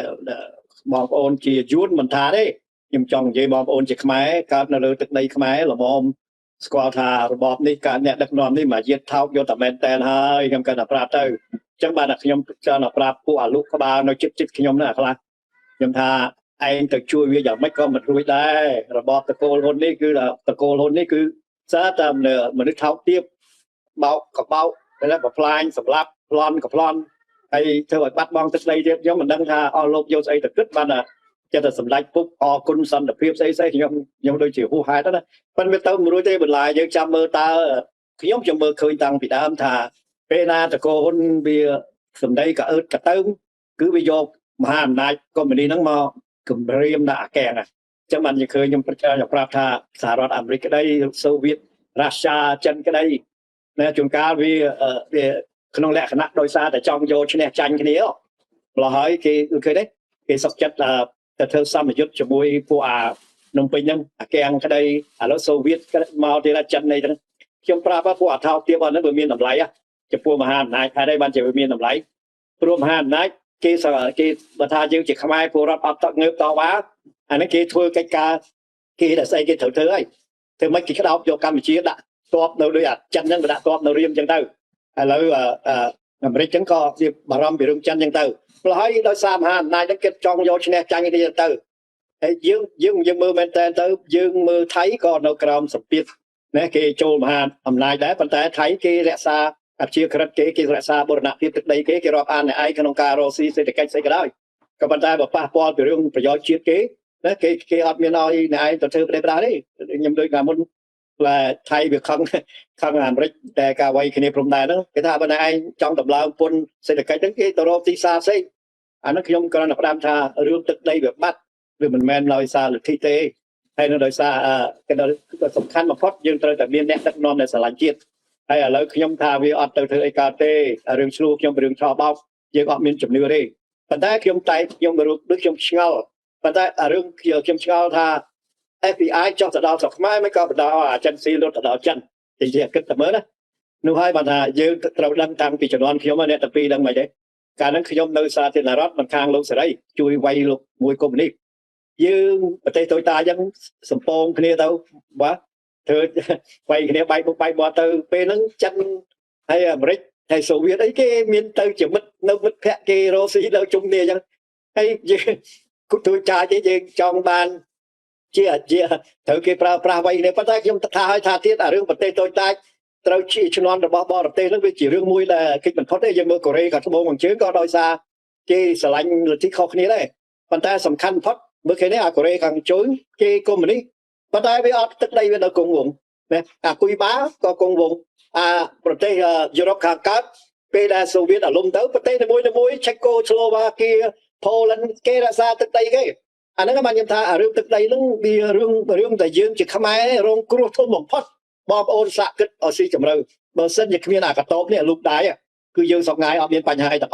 បងប្អូនជាយួនមិនថាទេខ្ញុំចង់និយាយបងប្អូនជាខ្មែរកើតនៅលើទឹកដីខ្មែរល្មមស្គាល់ថារបបនេះការអ្នកដឹកនាំនេះមកយាតថោកយកតែមែនតែនហើយខ្ញុំគាត់តែប្រាប់ទៅអញ្ចឹងបានតែខ្ញុំចង់ប្រាប់ពួកអាលុកក្បាលនៅចិត្តខ្ញុំណាខ្លះខ្ញុំថាឯងទៅជួយវាយ៉ាងម៉េចក៏មិនរួចដែររបបតកូលហ៊ុននេះគឺតកូលហ៊ុននេះគឺសារតែមនុស្សថោកទាបបោកកបោកតែបំផ្លាញសម្លាប់ប្លន់កប្លន់ហើយធ្វើឲ្យបាត់បង់ទឹកដីទៀតខ្ញុំមិនដឹងថាអស់លោកយកស្អីទៅគិតបានចិត្តតែសម្ដេចពុកអរគុណសន្តិភាពស្អីខ្ញុំដូចជាហួសហេតុណាប៉ុន្តែវាទៅមិនរួចទេបន្លាយយើងចាំមើលតើខ្ញុំមើលឃើញតាំងពីដើមថាពេលណាតកូលហ៊ុនវាសម្ដីក៏អឺតក៏ទៅគឺវាយកមហាអំណាចកុម្មុយនីហ្នឹងមកគម្រាមដាក់អាកែងអញ្ចឹងបានយើងឃើញខ្ញុំប្រាប់ថាសហរដ្ឋអាមេរិកក្តីសូវៀតរុស្ស៊ីចិនក្តីណាជួនកាលវាក្នុងលក្ខណៈដោយសារតែចង់យកឈ្នះចាញ់គ្នាម្ល៉េះហើយគេឃើញទេគេសុខចិត្តទៅធ្វើសម្ពយុទ្ធជាមួយពួកនំពេញហ្នឹងអាកែងក្តីឥឡូវសូវៀតមកទៀតចិននេះហ្នឹងខ្ញុំប្រាប់ថាពួកអាថោកទាបហ្នឹងវាមានតម្លៃចំពោះមហាអំណាចហើយបានជាវាមានតម្លៃព្រោះមហាអំណាចគេបើថាយើងជាខ្មែរពលរដ្ឋអត់តងើបតវ៉ាអានេះគេធ្វើកិច្ចការគេតែស្អីគេត្រូវធ្វើហើយធ្វើមិនគេក្តោបយកកម្ពុជាដាក់តបនៅដោយអាចិនហ្នឹងដាក់តបនៅរៀមអញ្ចឹងទៅឥឡូវអាមេរិកអញ្ចឹងក៏វាបារម្ភពីរឿងចិនអញ្ចឹងទៅព្រោះហើយដោយសារមហាអំណាចហ្នឹងគេចង់យកឈ្នះចាញ់គ្នាទៅហើយយើងមើលមែនតើទៅយើងមើលថៃក៏នៅក្រោមសម្ពាធណាគេចូលមហាអំណាចដែរប៉ុន្តែថៃគេរក្សាអព្យាក្រឹតគេរក្សាបូរណភាពទឹកដីគេរាប់អានអ្នកឯងក្នុងការរកស៊ីសេដ្ឋកិច្ចស្អីក៏ដោយក៏ប៉ុន្តែបើប៉ះពាល់ពីរឿងប្រយោជន៍ជាតិគេណាគេអត់មានឲ្យអ្នកឯងទៅធ្វើប្រទេសប្រាទេខ្ញុំដូចកាលមុនlà thay việc không làm rich để cả vay cái này from đây đó cái thà bên này anh trong tập lao quân sẽ được cái cái tàu đi xa xây anh nó không còn là đam tha rươngទឹកđây việc bắt vì mình men lòi xa được thi tế hay nó lòi xa cái đó rất sầm khăn mà phát dương tới tại biên nét đất non này sẽ là chiết hay là lối không tha vì ở từ từ KT rương slu không rương cho bao dương ở miền chụp nửa đi phần tay không tay không được đức không ngao phần tay rương không ngao tha FBI ចោះទៅដល់ស្រុកខ្មែរមិនក៏បដោអាចិនស៊ីលុតទៅដល់ចិនទីជាគិតតែមើលណានោះហើយបានថាយើងត្រូវដឹងតាំងពីជំនាន់ខ្ញុំអ្នកតាពីដឹងមិនទេកាលហ្នឹងខ្ញុំនៅសាធារណរដ្ឋមិនខាងលោកសេរីជួយវាយលោកមួយកុម្មុយនីសយើងប្រទេសតូចតាអញ្ចឹងសំពងគ្នាទៅបាទធ្វើវាយគ្នាបែកមុខបែកមាត់ទៅពេលហ្នឹងចិនហើយអាមេរិកហើយសូវៀតអីគេមានទៅជាមិត្តនៅមិត្តភក្តិគេរស់ស៊ីនៅជុំគ្នាអញ្ចឹងហើយ tôi trai chứ dương trong ban chia thử cái pra vậy này bắt tay chúng ta hai tha thiết ở riêng bật tay tôi tay tôi chỉ cho nó bỏ bỏ tay nó chỉ riêng mũi là cái mình thoát đấy dân mơ Korea cả bộ bằng chứng có đôi xa cái sờ lạnh là tí khó này đấy bắt tay sầm khăn thoát bữa khi này Korea càng chối cái cô mình đi bắt tay với tức đây với nó cùng vùng nè Quy Bá có cùng vùng bật tay Europe càng cát bây giờ Soviet ở lung tới bật tay nó mũi Czechoslovakia Poland cái ra xa tức đây cái anh nói bạn ta ở riêng tức đây nó bị riêng tại dương chỉ khăm ai rong cua thôn một phát bom ôn sạ kết ở xí chậm rồi bờ sân chỉ miền cả tốp này lục đáy cứ dương sọc ngài ở miền Pành Hai tập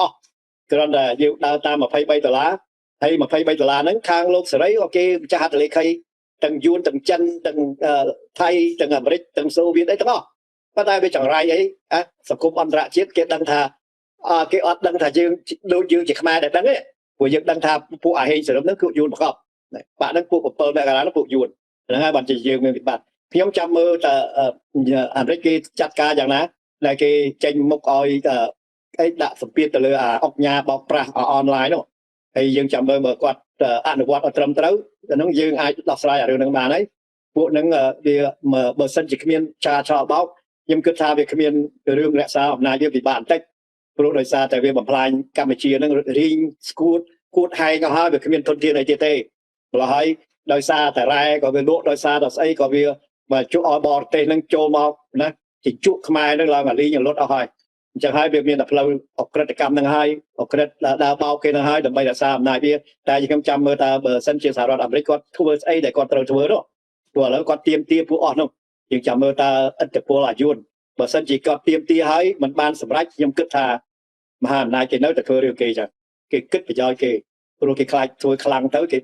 cái đó là dương đào ta mà phay bay tờ lá hay mà phay bay tờ lá nắng khang lốp sợi đấy ok cha hạt lấy khay từng yun từng chân từng Thái từng Americ từng Soviet đấy đúng không bắt tay với chẳng rai ấy sọc cốp ăn rạ chết cái đăng thà cái đăng thà dương đôi dương chỉ khăm ai để đăng ấy của dân đăng tháp phụ ai hay sẽ nó cựu yun không bạn đang phụ của pearl mẹ gà nó phụ yun là hai bạn chỉ dương người bạn khi ông chăm mơ là anh cái chặt ca chẳng ná là cái tranh mốc oi cái đã phân biệt từ ốc nhà bọc ra online đó hay dương chăm mơ mở quạt ăn được quạt ở trầm trấu nó dương ai đọc sai ở đường đường bàn ấy bộ nó đi mở bờ sân chỉ miền trà cho báo nhưng cứ tha về miền đường lẽ sao này đi bị bạn tách pro đời xa tại vì bẩm lai Campuchia nó riêng school hay có hai về miền thôn thiên này tê là hay đời xa tại ra có về lúa đời xa đời ấy có về mà chỗ ở bò tây nó trôi mau nè chỉ chút mai nó là mà đi nhiều lót ở hai chẳng hai việc miền đập lâu học kỹ cam năng hai học kỹ là đào bao kia năng hai đầm bay là xa này bia tại vì 100 mơ ta bờ sân chia sẻ rồi America tours ấy để con tàu tour đó vừa là con tiêm phụ on không nhưng chăm mơ ta ấn tượng của là yun bờ sân chỉ có tiêm hay mình ban sầm rách nhưng kết thà mà này cái nói từ thưa điều kỳ chẳng cái kết phải cho cái rồi cái khai thôi khlang tới cái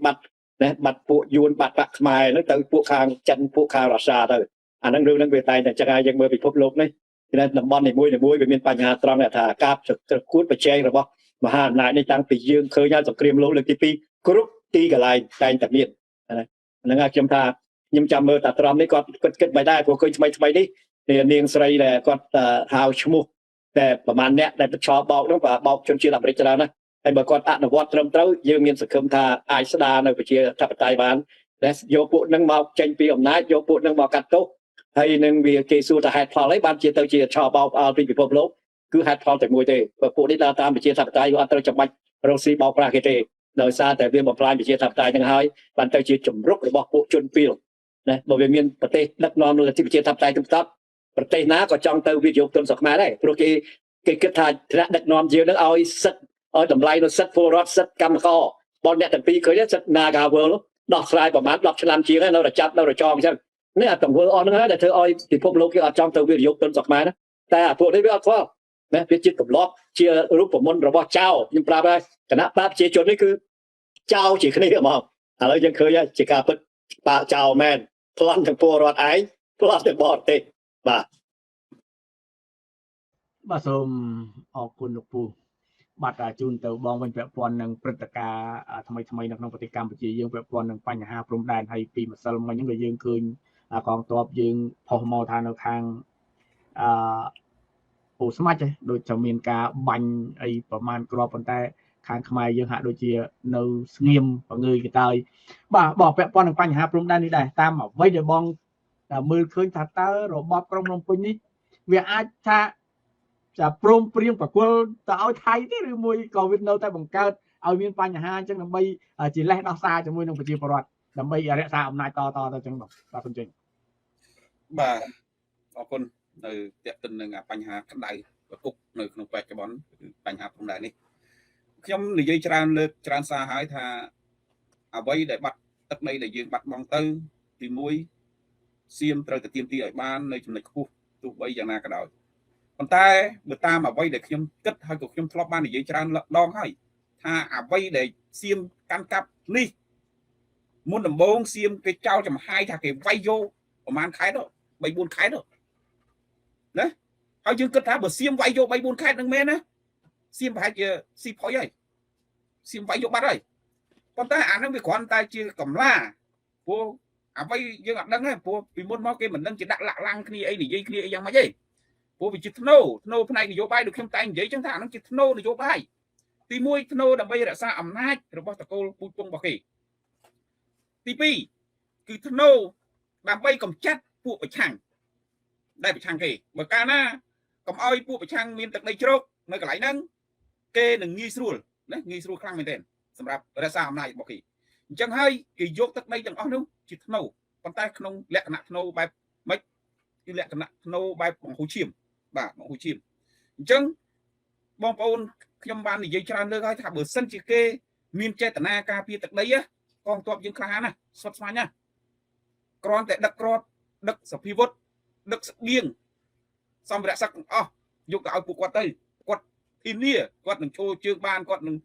bắt phụ yun bắt mai nó tới phụ khang chân phụ khang là xa thôi anh đang đưa về tay này chắc ai dân mơ bị phốt lốp đấy cho nên làm bon này muối về miền Pành Hà Trong là thả cáp trực cút và che rồi bóc mà hà nàyในตั้งปีdương khơi nhauจากเตรียมโลเลยที่ปีกรุ๊ปตีกับลายใจแต่เมียนนั่นไงจำท่ายิ่งจำมือตัดตรอมนี่ก็เกิดไปได้พวกเคยทำไมนี่เนี่ยเนียงสไลด์เลยก็หาวชั่วโมงแต่ประมาณเนี้ยได้ชอบบอกแล้วว่าบอกจนเชื่อหลับไปจะแล้วนะไอ้เมื่อก่อนอัดวัดเริ่มเต้ายังมีสังคมท่าไอซ์ดาในประเทศทับไตบ้านและโยปุนั่งมาเจนปีอำนาจโยปุนั่งมากัดโต๊ะhay nên vì cái số ta hạt phao lấy ban chia tàu chia cho bao vì bị bơm lốp cứ hạt phao tại mùi tê và phụ đi ta tam bị chia thập tay và tàu chậm bạch rosi bao ra cái tê đời xa tại viên một lai bị chia thập tay thứ hai ban tàu chia chùm rút để bọc bộ chôn phiêu này bởi vì miền bờ tây đất non là chỉ bị chia thập tay trong tóc bờ tây ná có trong tàu video tuần sọc má đấy rồi cái kết thai đất non nhiều nó oi sắt ở tầm lai nó sắt phô rót sắt cam kho bọn đẹp tầm pi cưới sắt naga world đọc sai bảo mát đọc làm chi nó là chặt đâu là tròn chứ nếu tổng vợ on nó là thưa ơi thì phục lâu kia ở trong tàu video tuần sọc má đó ta phụ đấy biết không nè biết chữ cầm lót chia lúc của môn robot trao nhưng pra đây cái nắp bắp chia chuẩn đấy cứ trao chỉ cái này được không à lấy dân khơi chỉ cả bật bà trao men plan thằng po rót ái plan thằng bọt tê bà sôm ở quân lục phùบัตรจูนเตอร์บองเป็นแบบวันหนึ่งปฏิกาทำไมนักนองปฏิกรรมปัจจัยยังแบบวันหนึ่งปัญหาพรมแดนให้ปีมาสลมันยังเลยยังคืนกองตัวยังพอมอทางทางโอ้สมัยเลยโดยจะมีการบันไอประมาณกรอบปันแต่ทางขมายยังหาโดยเฉพาะในเงียบกับเงยกี่ตายบอกแบบวันหนึ่งปัญหาพรมแดนนี่ได้ตามเอาไว้เดี๋ยวบองมือคืนถัดเตอร์หรือบอบกรมลงปุ่นนี้เวียอาชาจะโปร่งเปรี้ยงปะกุลแต่เอาไทยที่หรือมวยก่อวินโนแต่บังเกิดเอาเมียนปัญหาจังนำไปจีแรกดอกซาจะมวยนำไปจีปรอดนำไปอะไรซาอำนาจต่อจังหวะตาคนจริงบ่าขอบคุณในเจ็บตึงหนึ่งปัญหาขั้นใดกุ๊กในขนมแปะกระบอกปัญหาตรงไหนนี่ខ្ញុំ និយាយ ច្រើន លើក ច្រើន សារ ហើយ ថា អ្វី ដែល បាត់ ទឹក ដី ដែល យើង បាត់ បង់ ទៅ ទី 1 សៀម ត្រូវ តែ ទាមទារ ឲ្យ បាន នៅ ចំណុច ខ្ពស់ ទោះ បី យ៉ាង ណា ក៏ ដោយ ប៉ុន្តែ បើ តាម អ្វី ដែល ខ្ញុំ គិត ហើយ ក៏ ខ្ញុំ ធ្លាប់ បាន និយាយ ច្រើន ដង ហើយ ថា អ្វី ដែល សៀម កាន់ កាប់ នេះ មុន ដំបូង សៀម គេ ចោល ចំហាយ ថា គេ វាយ យក ប្រហែល ខែ ទៅ 3-4 ខែ ទៅ ណា ហើយ យើង គិត ថា បើ សៀម វាយ យក 3-4 ខែ នឹង មែន ណា សៀម ប្រហែល ជា ស៊ី ផុយ ហើយ សៀម វាយ យក បាត់ ហើយ ប៉ុន្តែ អា នឹង វា គ្រាន់ តែ ជា កំឡា ព្រោះ អ្វី យើង អត់ ដឹង ទេ ព្រោះ ពី មុន មក គេ មិន ដឹង ជា ដាក់ លាក់ ឡាំង គ្នា អី និយាយ គ្នា អី យ៉ាង ម៉េច ទេ ព្រោះ វា ជា ធ្នូ ផ្នែក នយោបាយ ដូច ខ្ញុំ តែង និយាយ ចឹង ថា អា នឹង ជា ធ្នូ នយោបាយ ទី1ធ្នូដើម្បីរក្សាអំណាចរបស់តកូលពូជពងរបស់គេទី2គឺធ្នូដើម្បីកម្ចាត់ពួកប្រឆាំងដែលប្រឆាំងគេបើកាលណាកុំឲ្យពួកប្រឆាំងមានទឹកដីជ្រកនៅកន្លែងហ្នឹងគេនឹងងាយស្រួលណាងាយស្រួលខ្លាំងមែនទែនសម្រាប់រក្សាអំណាចរបស់គេអញ្ចឹងហើយគេយកទឹកដីទាំងអស់នោះជាធ្នូប៉ុន្តែក្នុងលក្ខណៈធ្នូបែបម៉េចគឺលក្ខណៈធ្នូបែបបង្ហូរឈាមបាទបង្ហូរឈាមអញ្ចឹងបងប្អូនខ្ញុំបាននិយាយច្រើនលើកហើយថាបើសិនជាគេមានចេតនាការពារទឹកដីកងទ័ពយើងក្លាហានណាស្វិតស្វាញណាគ្រាន់តែដឹកគ្រាប់ដឹកសភិវុធដឹកស្បៀងសម្ភារៈសឹកទាំងអស់យកទៅឲ្យពួកគាត់ទៅគាត់ធានាគាត់នឹងចូលជើងបានគាត់នឹង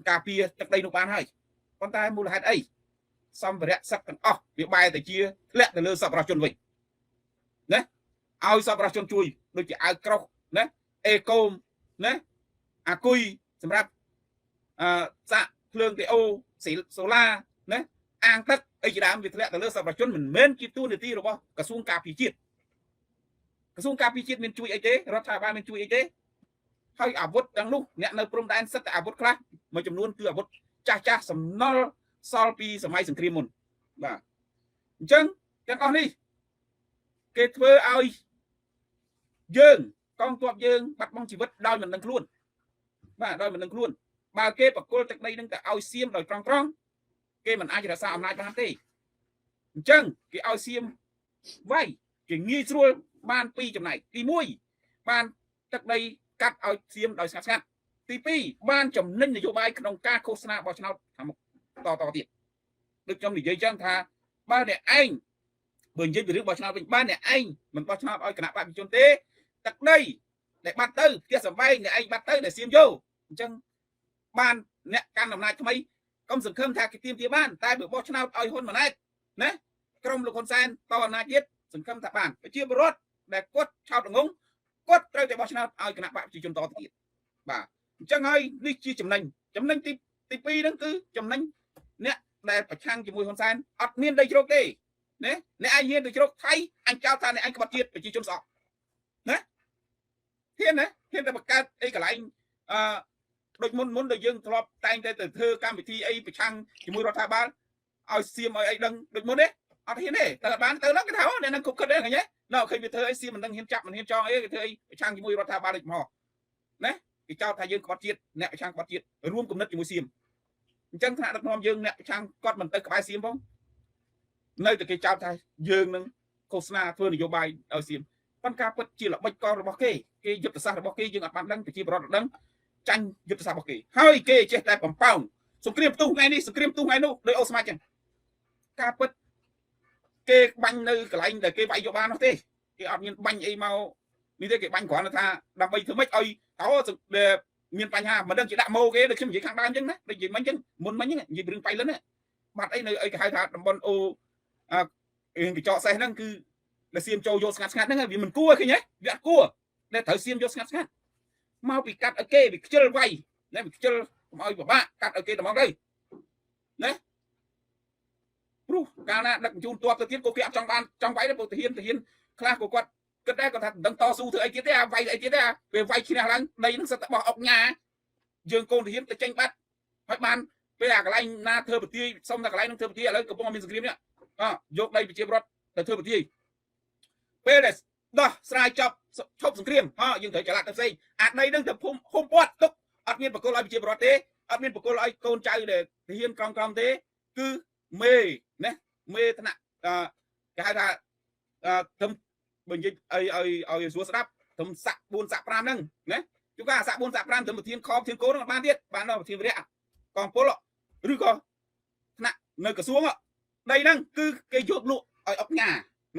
ការពារទឹកដីនោះបានហើយប៉ុន្តែមូលហេតុអីសម្ភារៈសឹកទាំងអស់វាបែរទៅជាធ្លាក់ទៅលើសប្បុរសជនវិញណាឲ្យសប្បុរសជនជួយដូចជាអាវក្រោះណាអេកូមណាអាគុយសម្រាប់សាក់ភ្លើងទេអូសូឡាណាអាងទឹកអីជាដើមវាធ្លាក់ទៅលើសប្បុរសជនមិនមែនជាទូនាទីរបស់ក្រសួងការពារជាតិក្រសួងការពារជាតិមានជួយអីទេរដ្ឋាភិបាលមានជួយអីទេហើយអាវុធទាំងនោះអ្នកនៅព្រំដែនសិតតែអាវុធខ្លះមួយចំនួនគឺអាវុធចាស់សំណល់សល់ពីសម័យសង្គ្រាមមុនបាទអញ្ចឹងទាំងអស់នេះគេធ្វើឲ្យយើងកងទ័ពយើងបាត់បង់ជីវិតដោយមិនដឹងខ្លួនបាទដោយមិនដឹងខ្លួនបើគេបកគលទឹកដីនឹងទៅឲ្យសៀមដោយត្រង់គេមិនអាចរក្សាអំណាចបានទេអញ្ចឹងគេឲ្យសៀមវាយគេងាយស្រួលបានពីរចំណែកទី1បានទឹកដីកាត់ឲ្យសៀមដោយស្ងាត់ទី2បានចំណេញនយោបាយក្នុងការឃោសនាបោះឆ្នោតខាងមុខតទៀតដូចខ្ញុំនិយាយចឹងថាបើអ្នកឯងបើនិយាយពីរឿងបោះឆ្នោតវិញបើអ្នកឯងមិនបោះឆ្នោតឲ្យគណៈបព្វជិជនទេទឹកដីដែលបាត់ទៅផ្ទះសម្បែងអ្នកឯងបាត់ទៅដែលសៀមយកអញ្ចឹងបានអ្នកកាន់អំណាចថ្មីកុំសង្ឃឹមថាគេទាមទារបានតែបើបោះឆ្នោតឲ្យហ៊ុនម៉ាណែតណាក្រុមលោកហ៊ុនសែនតអំណាចទៀតសង្ឃឹមថាបានប្រជាពលរដ្ឋដែលគាត់ឆោតល្ងងគាត់ត្រូវតែបោះឆ្នោតឲ្យគណៈបព្វជិជនតទៀតបាទអញ្ចឹងហើយនេះជាចំណេញទី2ហ្នឹងគឺចំណេញអ្នកដែលប្រឆាំងជាមួយហ៊ុនសែនអត់មានដីជ្រកទេណាអ្នកឯងហ៊ានទៅជ្រកថៃអញចោទថាអ្នកឯងក្បត់ជាតិប្រជាជនស្អប់ណាហ៊ានតែបង្កើតអីកន្លែងដូចមុនដែលយើងធ្លាប់តែងតែទៅធ្វើកម្មវិធីអីប្រឆាំងជាមួយរដ្ឋាភិបាលឲ្យសៀមឲ្យអីដឹងដូចមុនទេអត់ហ៊ានទេតែបានទៅហ្នឹងគេថាអ្នកនឹងគ្រប់គិតទេឃើញទេនៅឃើញវាធ្វើអីសៀមមិនដឹងហ៊ានចាប់មិនហ៊ានចងអីគេធ្វើអីប្រឆាំងជាមួយរដ្ឋាភិបាលដូចមកណាគេចោទថាយើងក្បត់ជាតិអ្នកប្រឆាំងក្បត់ជាតិរួមគំនិតជាមួយសៀមអញ្ចឹងថ្នាក់ដឹកនាំយើងអ្នកប្រឆាំងគាត់មិនទៅក្បែរសៀមផងនៅតែគេចោទថាយើងនឹងឃោសនាធ្វើនយោបាយឲ្យសៀមប៉ុន្តែការពិតជាល្បិចកលរបស់គេយុទ្ធសាស្ត្ររបស់គេយើងអត់បានដឹងប្រជាពលរដ្ឋអត់ដឹងចាញ់យុទ្ធសាស្ត្ររបស់គេហើយគេចេះតែបំផោងសង្គ្រាមផ្ទុះថ្ងៃនេះសង្គ្រាមផ្ទុះថ្ងៃនោះដោយអូស្មាចឹងការពិតគេបាញ់នៅកន្លែងដែលគេវាយយកបាននោះទេគេអត់មានបាញ់អីមកនេះទេគេបាញ់គ្រាន់តែថាដើម្បីធ្វើម៉េចឲ្យមានបញ្ហាមិនដឹងជាដាក់ម៉ូគេដូចខ្ញុំនិយាយខាងដើមអញ្ចឹងណាដូចនិយាយមិញអញ្ចឹងមុនមិញហ្នឹងនិយាយរឿងបៃលិនណាបាត់អីនៅអីគេហៅថាតំបន់អូកញ្ចក់សេះហ្នឹងគឺដែលសៀមចូលយកស្ងាត់ហ្នឹងវាមិនគួរឃើញទេវាអត់គួរតែត្រូវសៀមយកស្ងាត់មកពីកាត់ឲ្យគេវាខ្ជិលវាយណាវាខ្ជិលកុំឲ្យពិបាកកាត់ឲ្យគេតែមកទៅណាព្រោះកាលណាដឹកជូនតបទៅទៀតក៏គេអត់ចង់វាយទេព្រោះទាហានខ្លះក៏គាត់គិតដែរគាត់ថាមិនដឹងតស៊ូធ្វើអីទៀតទេអាវាយអីទៀតទេពេលវាយឈ្នះឡើងដីនឹងសិតតែបោះអុកញ៉ាយើងកូនទាហានទៅចេញបាត់ហើយបានពេលអាកន្លែងណាធ្វើប្រទាយសុំតែកន្លែងនឹងធ្វើប្រទាយឥឡូវកំពុងមានសង្គ្រាមនេះយកដីប្រជាពលរដ្ឋទៅធ្វើប្រទាយពេលដែលដោះស្រាយចប់ឈប់សង្គ្រាមយើងត្រូវចល័តទៅផ្សេងអាដីនឹងទៅភូមិហុំពាត់ទុកអត់មានបកគលឲ្យប្រជាពលរដ្ឋទេអត់មានបកគលឲ្យកូនចៅដែលទាហានក្រំទេគឺមេណាមេថ្នាក់គេហៅថាត្រឹមបើនិយាយឲ្យស្រួលស្ដាប់ត្រឹមសាក់4សាក់5ហ្នឹងណាជួនកាលសាក់4សាក់5ត្រឹមប្រធានខប្រធានកូនបានទៀតបានដល់ប្រធានវរៈកងពលឬក៏ថ្នាក់នៅក្រសួងដីហ្នឹងគឺគេយកលក់ឲ្យអុកញ៉ា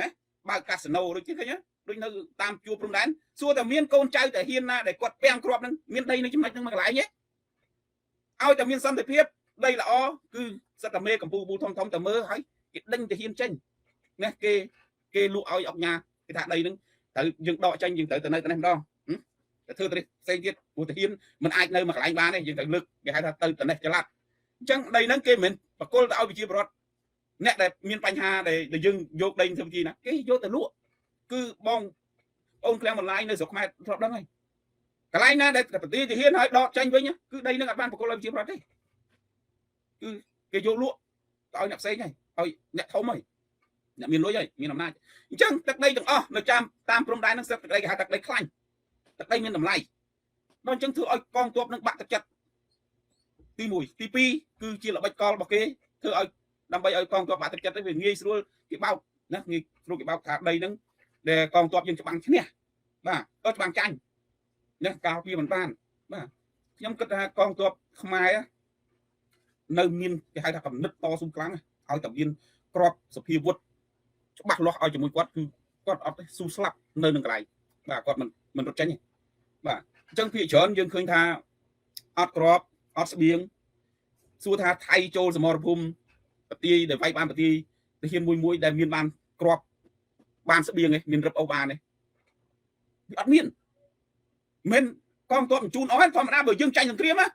ណាបើកាស៊ីណូដូចនេះឃើញដូចនៅតាមជួរព្រំដែនសួរតែមានកូនចៅតែហ៊ានណាដែលគាត់ពាំងគ្រាប់ហ្នឹងមានដីនៅចំណុចហ្នឹងមួយកន្លែងទេឲ្យតែមានសន្តិភាពដីល្អគឺសិតតែមេកម្ពុជាប៊ូធំតែមើលហើយគេដេញទៅហ៊ានចេញណាគេលក់ឲ្យអុកញ៉ាគេថាដីហ្នឹងត្រូវយើងដកចេញយើងត្រូវទៅនៅតែនេះម្ដងតែធ្វើទៅផ្សេងទៀតព្រោះទាហានមិនអាចនៅមួយកន្លែងបានទេយើងត្រូវលើកគេហៅថាទៅតែនេះចល័តអញ្ចឹងដីហ្នឹងគេមិនបកគលទៅឲ្យប្រជាពលរដ្ឋអ្នកដែលមានបញ្ហាដែលយើងយកដីធ្វើទីណាគេយកទៅលក់គឺបងអូនក្លាំងបន្លាយនៅស្រុកខ្មែរធ្លាប់ដឹងហើយ កន្លែងណាដែលប្រទេសទាហានឲ្យដកចាញ់វិញគឺដីនឹងអត់បានប្រគល់ឲ្យប្រជាប្រដ្ឋទេគឺគេយកលក់ទៅឲ្យអ្នកផ្សេងហើយឲ្យអ្នកធំហើយអ្នកមានលុយហើយមានអំណាចអញ្ចឹងទឹកដីទាំងអស់នៅតាមព្រំដែនហ្នឹងទឹកដីគេហៅទឹកដីខ្លាញ់ទឹកដីមានតម្លៃដល់អញ្ចឹងធ្វើឲ្យកងទ័ពនឹងបាក់ទឹកចិត្តទី1ទី2គឺជាល្បិចកលរបស់គេធ្វើឲ្យដើម្បីឲ្យកងទ័ពបាក់ទឹកចិត្តទៅវាងាយស្រួលគេបោកណាងាយស្រួលគេបោកថាដីហ្នឹងដែលកងទ័ពយើងច្បាំងឈ្នះបាទក៏ច្បាំងចាញ់ណាការពារមិនបានបាទខ្ញុំគិតថាកងទ័ពខ្មែរនៅមានគេហៅថាកំណត់តស៊ូខ្លាំងឲ្យតែមានក្របសភាវុធច្បាស់លាស់ឲ្យជាមួយគាត់គឺគាត់អត់ស៊ូស្លាប់នៅនឹងកន្លែងបាទគាត់មិនរត់ចេញទេបាទអញ្ចឹងភាគច្រើនយើងឃើញថាអត់ក្របអត់ស្បៀងសួរថាថៃចូលសមរភូមិប្រទាយដែលវាយបានប្រទាយទាហានមួយដែលមានបានក្របបានស្បៀងឯងមានរឹបអូបានឯងវាអត់មានមិនកងទ័ពបញ្ជូនអស់ធម្មតាបើយើងចាញ់សង្គ្រាមណា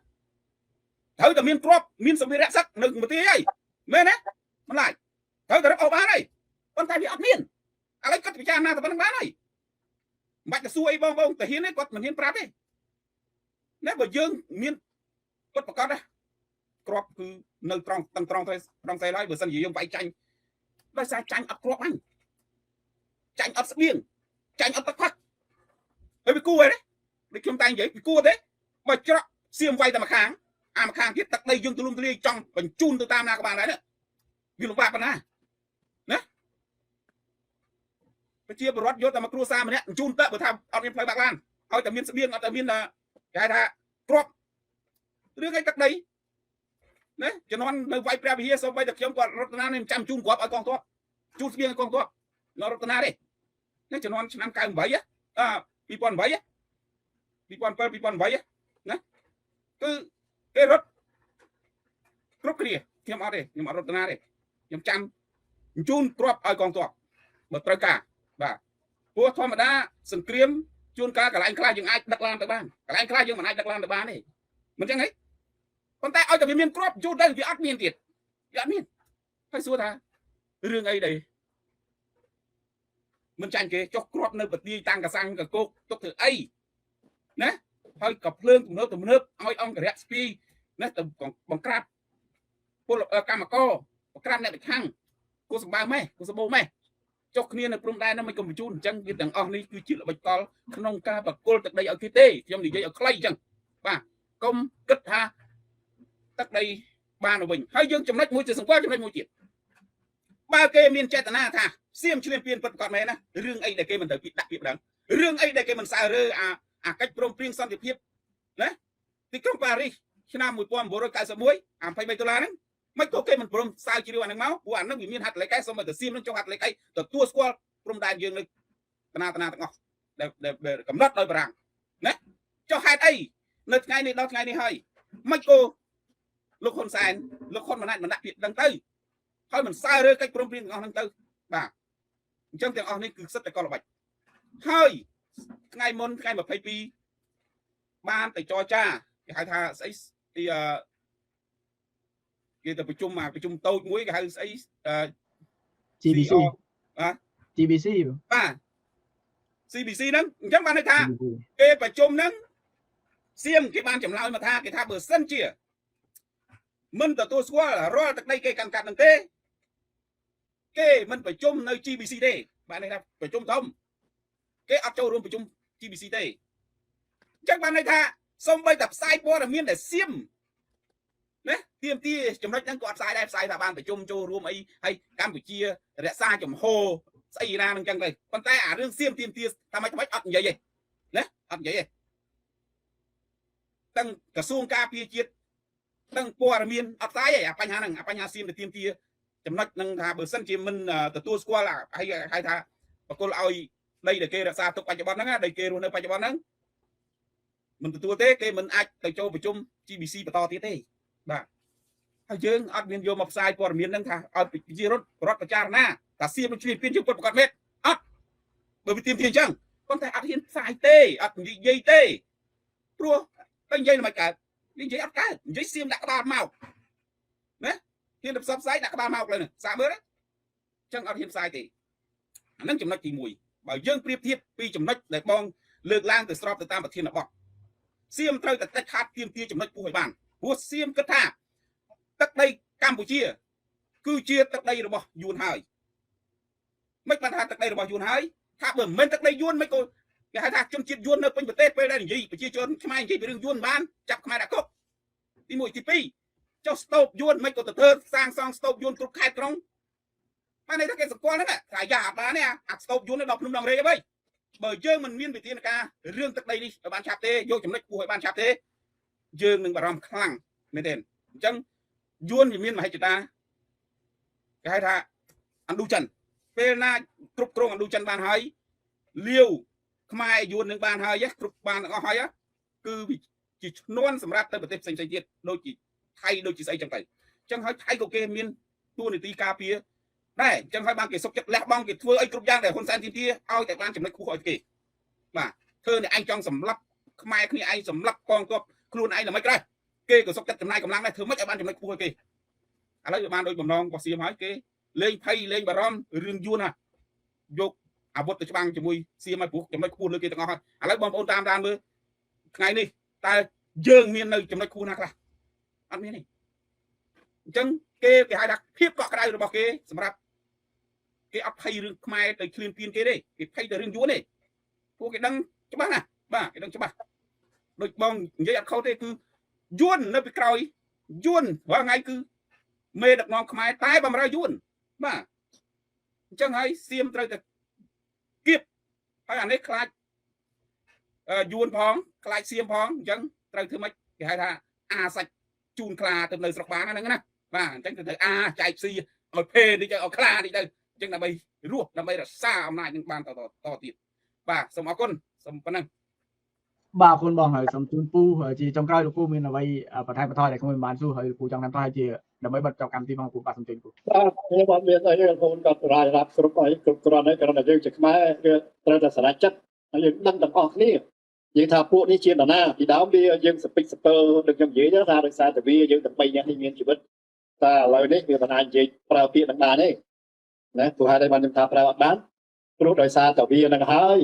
ត្រូវតែមានក្របមានសម្ភារៈសឹកនៅប្រទេសហើយមែនទេមិនឡាយត្រូវតែរឹបអូបានហើយប៉ុន្តែវាអត់មានឥឡូវគាត់ពិចារណាទៅប៉ុណ្្នឹងបានហើយមិនបាច់ទៅសួរអីបងតាហ៊ានទេគាត់មិនហ៊ានប្រាប់ទេណាបើយើងមានគាត់ប្រកាសណាក្របគឺនៅត្រង់តែឡើយបើសិនជាយើងវាយចាញ់ដោយសារចាញ់អត់ក្របអញចាញ់អត់ស្បៀងចាញ់អត់ទឹកផឹកហើយវាគួរទេដូចខ្ញុំតែនិយាយវាគួរទេបើច្រកសៀមវាយតែម្ខាងអាម្ខាងទៀតទឹកដីយើងទូលំទូលាយចង់បញ្ជូនទៅតាមណាក៏បានដែរវាលំបាកប៉ុណ្ណាណាប្រជាពលរដ្ឋយកតែមកគ្រួសារម្នាក់បញ្ជូនទៅបើថាអត់មានផ្លូវបាក់ឡានឲ្យតែមានស្បៀងអត់តែមានគេថាក្របរឿងឯទឹកដីណាជំនាន់នៅវាយព្រះវិហារសូម្បីតែខ្ញុំគាត់រតនានេះចាំជូនគាត់ឲ្យកងទ័ពជូនស្បៀងឲ្យកងទ័ពនៅរតនាទេណាជំនាន់ឆ្នាំ98 2008 2007 2008ណាគឺគេរត់គ្រប់គ្រាខ្ញុំអត់ទេខ្ញុំអត់រតនាទេខ្ញុំចាំជូនគ្រាប់ឲ្យកងទ័ពបើត្រូវការបាទព្រោះធម្មតាសង្គ្រាមជួនកាលកន្លែងខ្លះយើងអាចដឹកឡានទៅបានកន្លែងខ្លះយើងមិនអាចដឹកឡានទៅបានទេមិនចឹងហីប៉ុន្តែឲ្យតែវាមានគ្រាប់យូរទៅវាអត់មានទៀតវាអត់មានហើយសួរថារឿងអីដែរមិនចាញ់គេចុះគ្រាប់នៅប្រទាយតាំងកសាំងកកោកទុកធ្វើអីណាហើយក៏ភ្លើងទំនើបឲ្យអង្គរៈស្ពីណាទៅបង្ក្រាបពលកម្មករបង្ក្រាបអ្នកប្រឆាំងគូសម្បើម៉េះគូសម្បូរម៉េះចុះគ្នានៅព្រំដែនហ្នឹងមិនកុំបញ្ជូនអញ្ចឹងវាទាំងអស់នេះគឺជាល្បិចកលក្នុងការប្រគល់ទឹកដីឲ្យគេទេខ្ញុំនិយាយឲ្យខ្លីអញ្ចឹងបាទកុំគិតថាទឹកដីបានទៅវិញហើយយើងចំណុចមួយជាសង្កល់ចំណុចមួយទៀតបើគេមានចេតនាថាសៀមឆ្លៀនពៀនពិតគាត់មែនណារឿងអីដែលគេមិនទៅដាក់ពាក្យដឹងរឿងអីដែលគេមិនសើរើអាកិច្ចព្រមព្រៀងសន្តិភាពណាទីក្រុងប៉ារីសឆ្នាំ1991 $23ហ្នឹងមិនក៏គេមិនព្រមសាវជ្រាវអាហ្នឹងមកព្រោះអាហ្នឹងវាមានហត្ថលេខីសូមតែសៀមនឹងចុះហត្ថលេខីទទួលស្គាល់ព្រំដែនយើងនៅតាណាទាំងអស់ដែលកំណត់ដោយបារាំងណាចុះហេតុអីនៅថ្ងៃនេះដល់ថ្ងៃនេះហើយមិនក៏លោកហ៊ុនសែនលោកហ៊ុនម៉ាណែតមិនដាក់ពាក្យដឹងទៅហើយមិនសើរើកិច្ចព្រមព្រៀងទាំងអស់ហ្នឹងទៅបាទអញ្ចឹងទាំងអស់នេះគឺសិទ្ធិតែកលល្បិចហើយថ្ងៃមុនថ្ងៃ22បានទៅចរចាគេហៅថាស្អីទីគេទៅប្រជុំតូចមួយគេហៅស្អីGBC បាទ CBC ហ្នឹងអញ្ចឹងបានន័យថាគេប្រជុំហ្នឹងសៀមគេបានចម្លើយមកថាគេថាបើសិនជាមិនទទួលស្គាល់រាល់ទឹកដីគេកាន់កាត់ហ្នឹងទេគេមិនប្រជុំនៅ GBC ទេបានន័យថាប្រជុំធំគេអត់ចូលរួមប្រជុំ GBC ទេអញ្ចឹងបានន័យថាសូម្បីតែផ្សាយព័ត៌មានដែលសៀមណាទៀមទាចំណុចហ្នឹងក៏អត់ផ្សាយដែរផ្សាយថាបានប្រជុំចូលរួមអីហើយកម្ពុជារក្សាចំហស្អីណាហ្នឹងអញ្ចឹងទៅប៉ុន្តែអារឿងសៀមទៀមទាថាម៉េចអត់និយាយទេណាអត់និយាយទេទាំងក្រសួងការពារជាតិទាំងព័ត៌មានអត់ផ្សាយទេអាបញ្ហាហ្នឹងអាបញ្ហាសៀមទៅទៀមទាចំណុចហ្នឹងថាបើសិនជាមិនទទួលស្គាល់ហើយហៅថាបកគលឲ្យដីដែលគេរក្សាទុកបច្ចុប្បន្នហ្នឹងដីគេរស់នៅបច្ចុប្បន្នហ្នឹងមិនទទួលទេគេមិនអាចទៅចូលប្រជុំ GBC បន្តទៀតទេបាទហើយយើងអត់មានយកមកផ្សាយព័ត៌មានហ្នឹងថាឲ្យប្រជារដ្ឋពិចារណាថាសៀមនឹងជួយពៀនជាពុតប្រកាសមែនអត់បើវាទៀមទាអញ្ចឹងប៉ុន្តែអត់ហ៊ានផ្សាយទេអត់និយាយទេព្រោះតែនិយាយមិនកើតនិយាយអត់កើតនិយាយសៀមដាក់ក្បាលមកណាហ៊ានទៅផ្សព្វផ្សាយដាក់ក្បាលមកលើនេះសាកមើលអញ្ចឹងអត់ហ៊ានផ្សាយទេអាហ្នឹងចំណុចទី1បើយើងប្រៀបធៀបពីចំណុចដែលបងលើកឡើងទៅស្របទៅតាមប្រធានបទ សៀមត្រូវតែតែខាត់ទៀមទាចំណុចពោះឲ្យបានព្រោះសៀមគិតថាទឹកដីកម្ពុជាគឺជាទឹកដីរបស់យួនហើយមិនបានថាទឹកដីរបស់យួនហើយថាបើមិនមែនទឹកដីយួនមិនក៏គេហៅថាជនជាតិយួននៅពេញប្រទេសពេលដែលនិយាយប្រជាជនខ្មែរនិយាយពីរឿងយួនបានចាប់ខ្មែរដាក់គុកទី1ទី2ចុះស្តូបយួនមិនក៏ទៅធ្វើសាងសង់ស្តូបយួនគ្រប់ខេត្តក្រុងបានន័យថាគេសង្កល់ហ្នឹងថាយ៉ាបាននេះអាស្តូបយួននៅដល់ភ្នំដងរែកអីបើយើងមិនមានវិធានការរឿងទឹកដីនេះឲ្យបានឆាប់ទេយកចំណុចពោះឲ្យបានឆាប់ទេយើងនឹងបារម្ភខ្លាំងមែនទេអញ្ចឹងយួនវាមានមហិច្ឆតាគេហៅថាឥណ្ឌូចិនពេលណាគ្រប់គ្រងឥណ្ឌូចិនបានហើយលាវខ្មែរយួននឹងបានហើយគ្រប់បានទាំងអស់ហើយគឺជាឈ្នន់សម្រាប់ទៅប្រទេសផ្សេងៗទៀតដូចជាថៃដូចជាស្អីចឹងទៅអញ្ចឹងហើយថៃក៏គេមានតួនាទីការពារដែរអញ្ចឹងហើយបានគេសុកចិត្តលះបង់គេធ្វើអីគ្រប់យ៉ាងដែលហ៊ុនសែនទាមទារឲ្យតែបានចំណុចគូឲ្យគេបាទធ្វើនេះឯងចង់សម្លាប់ខ្មែរគ្នាឯងសម្លាប់កងទ័ពខ្លួនឯងដើម្បីក្រេះគេក៏សុកចិត្តចំណាយកម្លាំងដែរធ្វើម៉េចឲ្យបានចំណុចគូឲ្យគេឥឡូវវាបានដូចបំណងរបស់សៀមហើយគេលេងភ័យលេងបារម្ភរឿងយួនណាយកអាវុធទៅច្បាំងជាមួយសៀមឲ្យព្រោះចំណុចគូលើគេទាំងអស់ហើយឥឡូវបងប្អូនតាមមើលថ្ងៃនេះតើយើងមាននៅចំណុចគូណាខ្លះអត់មានទេអញ្ចឹងគេហៅថាភាពកក់ក្ដៅរបស់គេសម្រាប់គេអត់ភ័យរឿងខ្មែរទៅឃ្លានពៀនគេទេគេភ័យតែរឿងយួនទេពួកគេដឹងច្បាស់ណាបាទគេដឹងច្បាស់ដូចបងនិយាយអត់ខុសទេគឺយួននៅពីក្រោយយួនរាល់ថ្ងៃគឺមេដឹកនាំខ្មែរតែបំរើយួនបាទអញ្ចឹងហើយសៀមត្រូវតែគៀបហើយអានេះខ្លាចយួនផងខ្លាចសៀមផងអញ្ចឹងត្រូវធ្វើម៉េចគេហៅថាអាសាច់ជូនខ្លាទៅនៅស្រុកបានហ្នឹងណាបាទអញ្ចឹងត្រូវចែកស៊ីឲ្យភេទនេះទៅឲ្យខ្លានេះទៅអញ្ចឹងដើម្បីរស់ដើម្បីរក្សាអំណាចនឹងបានតទៀតបាទសូមអរគុណសូមប៉ុណ្ណឹងបាទអរគុណបងហើយសូមជូនពូជាចុងក្រោយលោកពូមានអ្វីបន្ថែមបន្ថយដែលខ្ញុំមិនបានសួរហើយលោកពូចង់តាមតើជាដើម្បីបិទចប់កម្មវិធីបងពូបាទសូមជូនពូបាទខ្ញុំអត់មានអីខ្ញុំក៏រាយរាប់គ្រប់អីគ្រប់គ្រាន់ហើយគ្រាន់តែយើងជាខ្មែរគឺត្រូវតែស្រឡាញ់ចិត្តហើយយើងដឹងទាំងអស់គ្នាយើងថាពួកនេះជានរណាពីដើមវាយើងសពិចសពើដូចខ្ញុំនិយាយថាដោយសារតែវាយើងតែ3នាក់នេះមានជីវិតតែឥឡូវនេះវាមិនអាចនិយាយប្រើពាក្យនឹងបានទេណាព្រោះហេតុអីបានខ្ញុំថាប្រើអត់បានព្រោះដោយសារតែវានឹងហើយ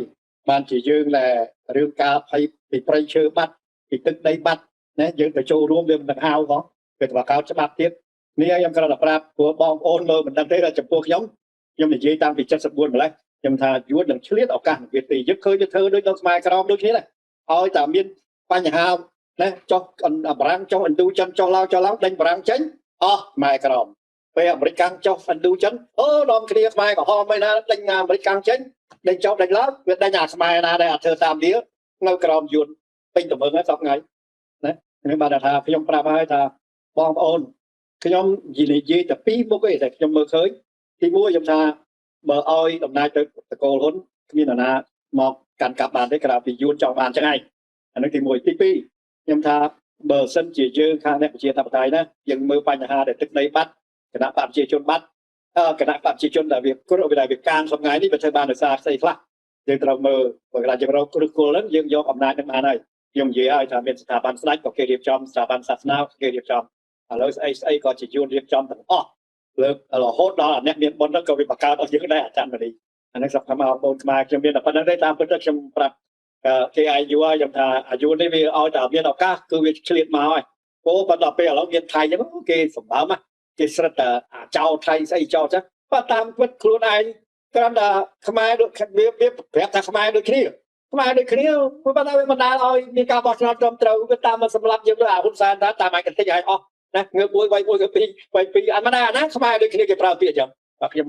បានជាយើងដែលរឿងការភ័យពីប្រៃឈើបាត់ពីទឹកដីបាត់ណាយើងទៅចូលរួមវាមិនដឹងហៅផងគេទៅបកោតច្បាប់ទៀតនេះខ្ញុំគ្រាន់តែប្រាប់ព្រោះបងប្អូនមើលមិនដឹងទេថាចំពោះខ្ញុំនិយាយតាំងពី74ម្លេះខ្ញុំថាយួននឹងឆ្លៀតឱកាសវិទ្យាយើងឃើញទៅធ្វើដូចនៅខ្មែរក្រមដូចគ្នាដែរឲ្យតែមានបញ្ហាណាចុះបារាំងចុះឥណ្ឌូចិនចុះឡៅដេញបារាំងចេញអស់ខ្មែរក្រមពេលអាមេរិកចុះឥណ្ឌូចិននាំគ្នាខ្មែរក្រហមមិនណាដេញអាមេរិកចេញដេញចុះដេញឡើងវាដេញអាខ្មែរណាដែលអត់ធ្វើតាមវានៅក្រមយួនពេញទៅមើលហើយសពថ្ងៃណាខ្ញុំបានថាខ្ញុំប្រាប់ហើយថាបងប្អូនខ្ញុំនិយាយតែពីរមុខឯងតែខ្ញុំមើលឃើញទី1ខ្ញុំថាបើឲ្យអំណាចទៅតកូលហ៊ុនគ្មាននរណាមកកាន់កាប់បានទេក្រៅពីយួនចង់បានចឹងឯងអានោះទី1ទី2ខ្ញុំថាបើសិនជាយើងខាងអ្នកប្រជាធិបតេយ្យណាយើងមើលបញ្ហាដែលទឹកដីបាត់គណៈបកប្រជាជនបាត់គណៈបកប្រជាជនដែលវាគ្រោះវាកានសប្ងាយនេះវាធ្វើបានដោយសារស្អីខ្លះយើងត្រូវមើលបើកន្លែងយើងរកគ្រឹះគល់ហ្នឹងយើងយកអំណាចនឹងបានហើយខ្ញុំនិយាយឲ្យថាមានស្ថាប័នស្ដេចក៏គេរៀបចំស្ថាប័នសាសនាគេរៀបចំឥឡូវស្អីក៏ជាយួនរៀបចំទាំងអស់លើករហូតដល់អ្នកមានបុណ្យក៏វាបង្កើតឲ្យយើងដែរអាចារ្យមនីអានេះសម្រាប់បងប្អូនខ្មែរខ្ញុំមានតែប៉ុណ្្នឹងទេតាមពិតទៅខ្ញុំប្រាប់គេអាយុខ្ញុំថាអាយុនេះវាឲ្យតែមានឱកាសគឺវាឆ្លៀតមកហើយព្រោះប៉ុន្តែពេលឥឡូវមានថៃហ្នឹងគេសម្បើមគេស្រឹតតែចោលថៃស្អីចោលចឹងបើតាមពិតខ្លួនឯងគ្រាន់តែខ្មែរដូចវាប្រាប់ថាខ្មែរដូចគ្នាព្រោះប៉ុន្តែវាមិនដាល់ឲ្យមានការបោះឆ្នោតត្រឹមត្រូវវាតាមមកសម្លាប់យើងដោយអាហ៊ុនសែនតាមឯកតិចឲ្យអស់ណាងើបមួយវាយមួយក៏ពីរវាយពីរអាមិនដែរណាខ្មែរដូចគ្នាគេប្រើពាក្យចឹងបាទខ្ញុំ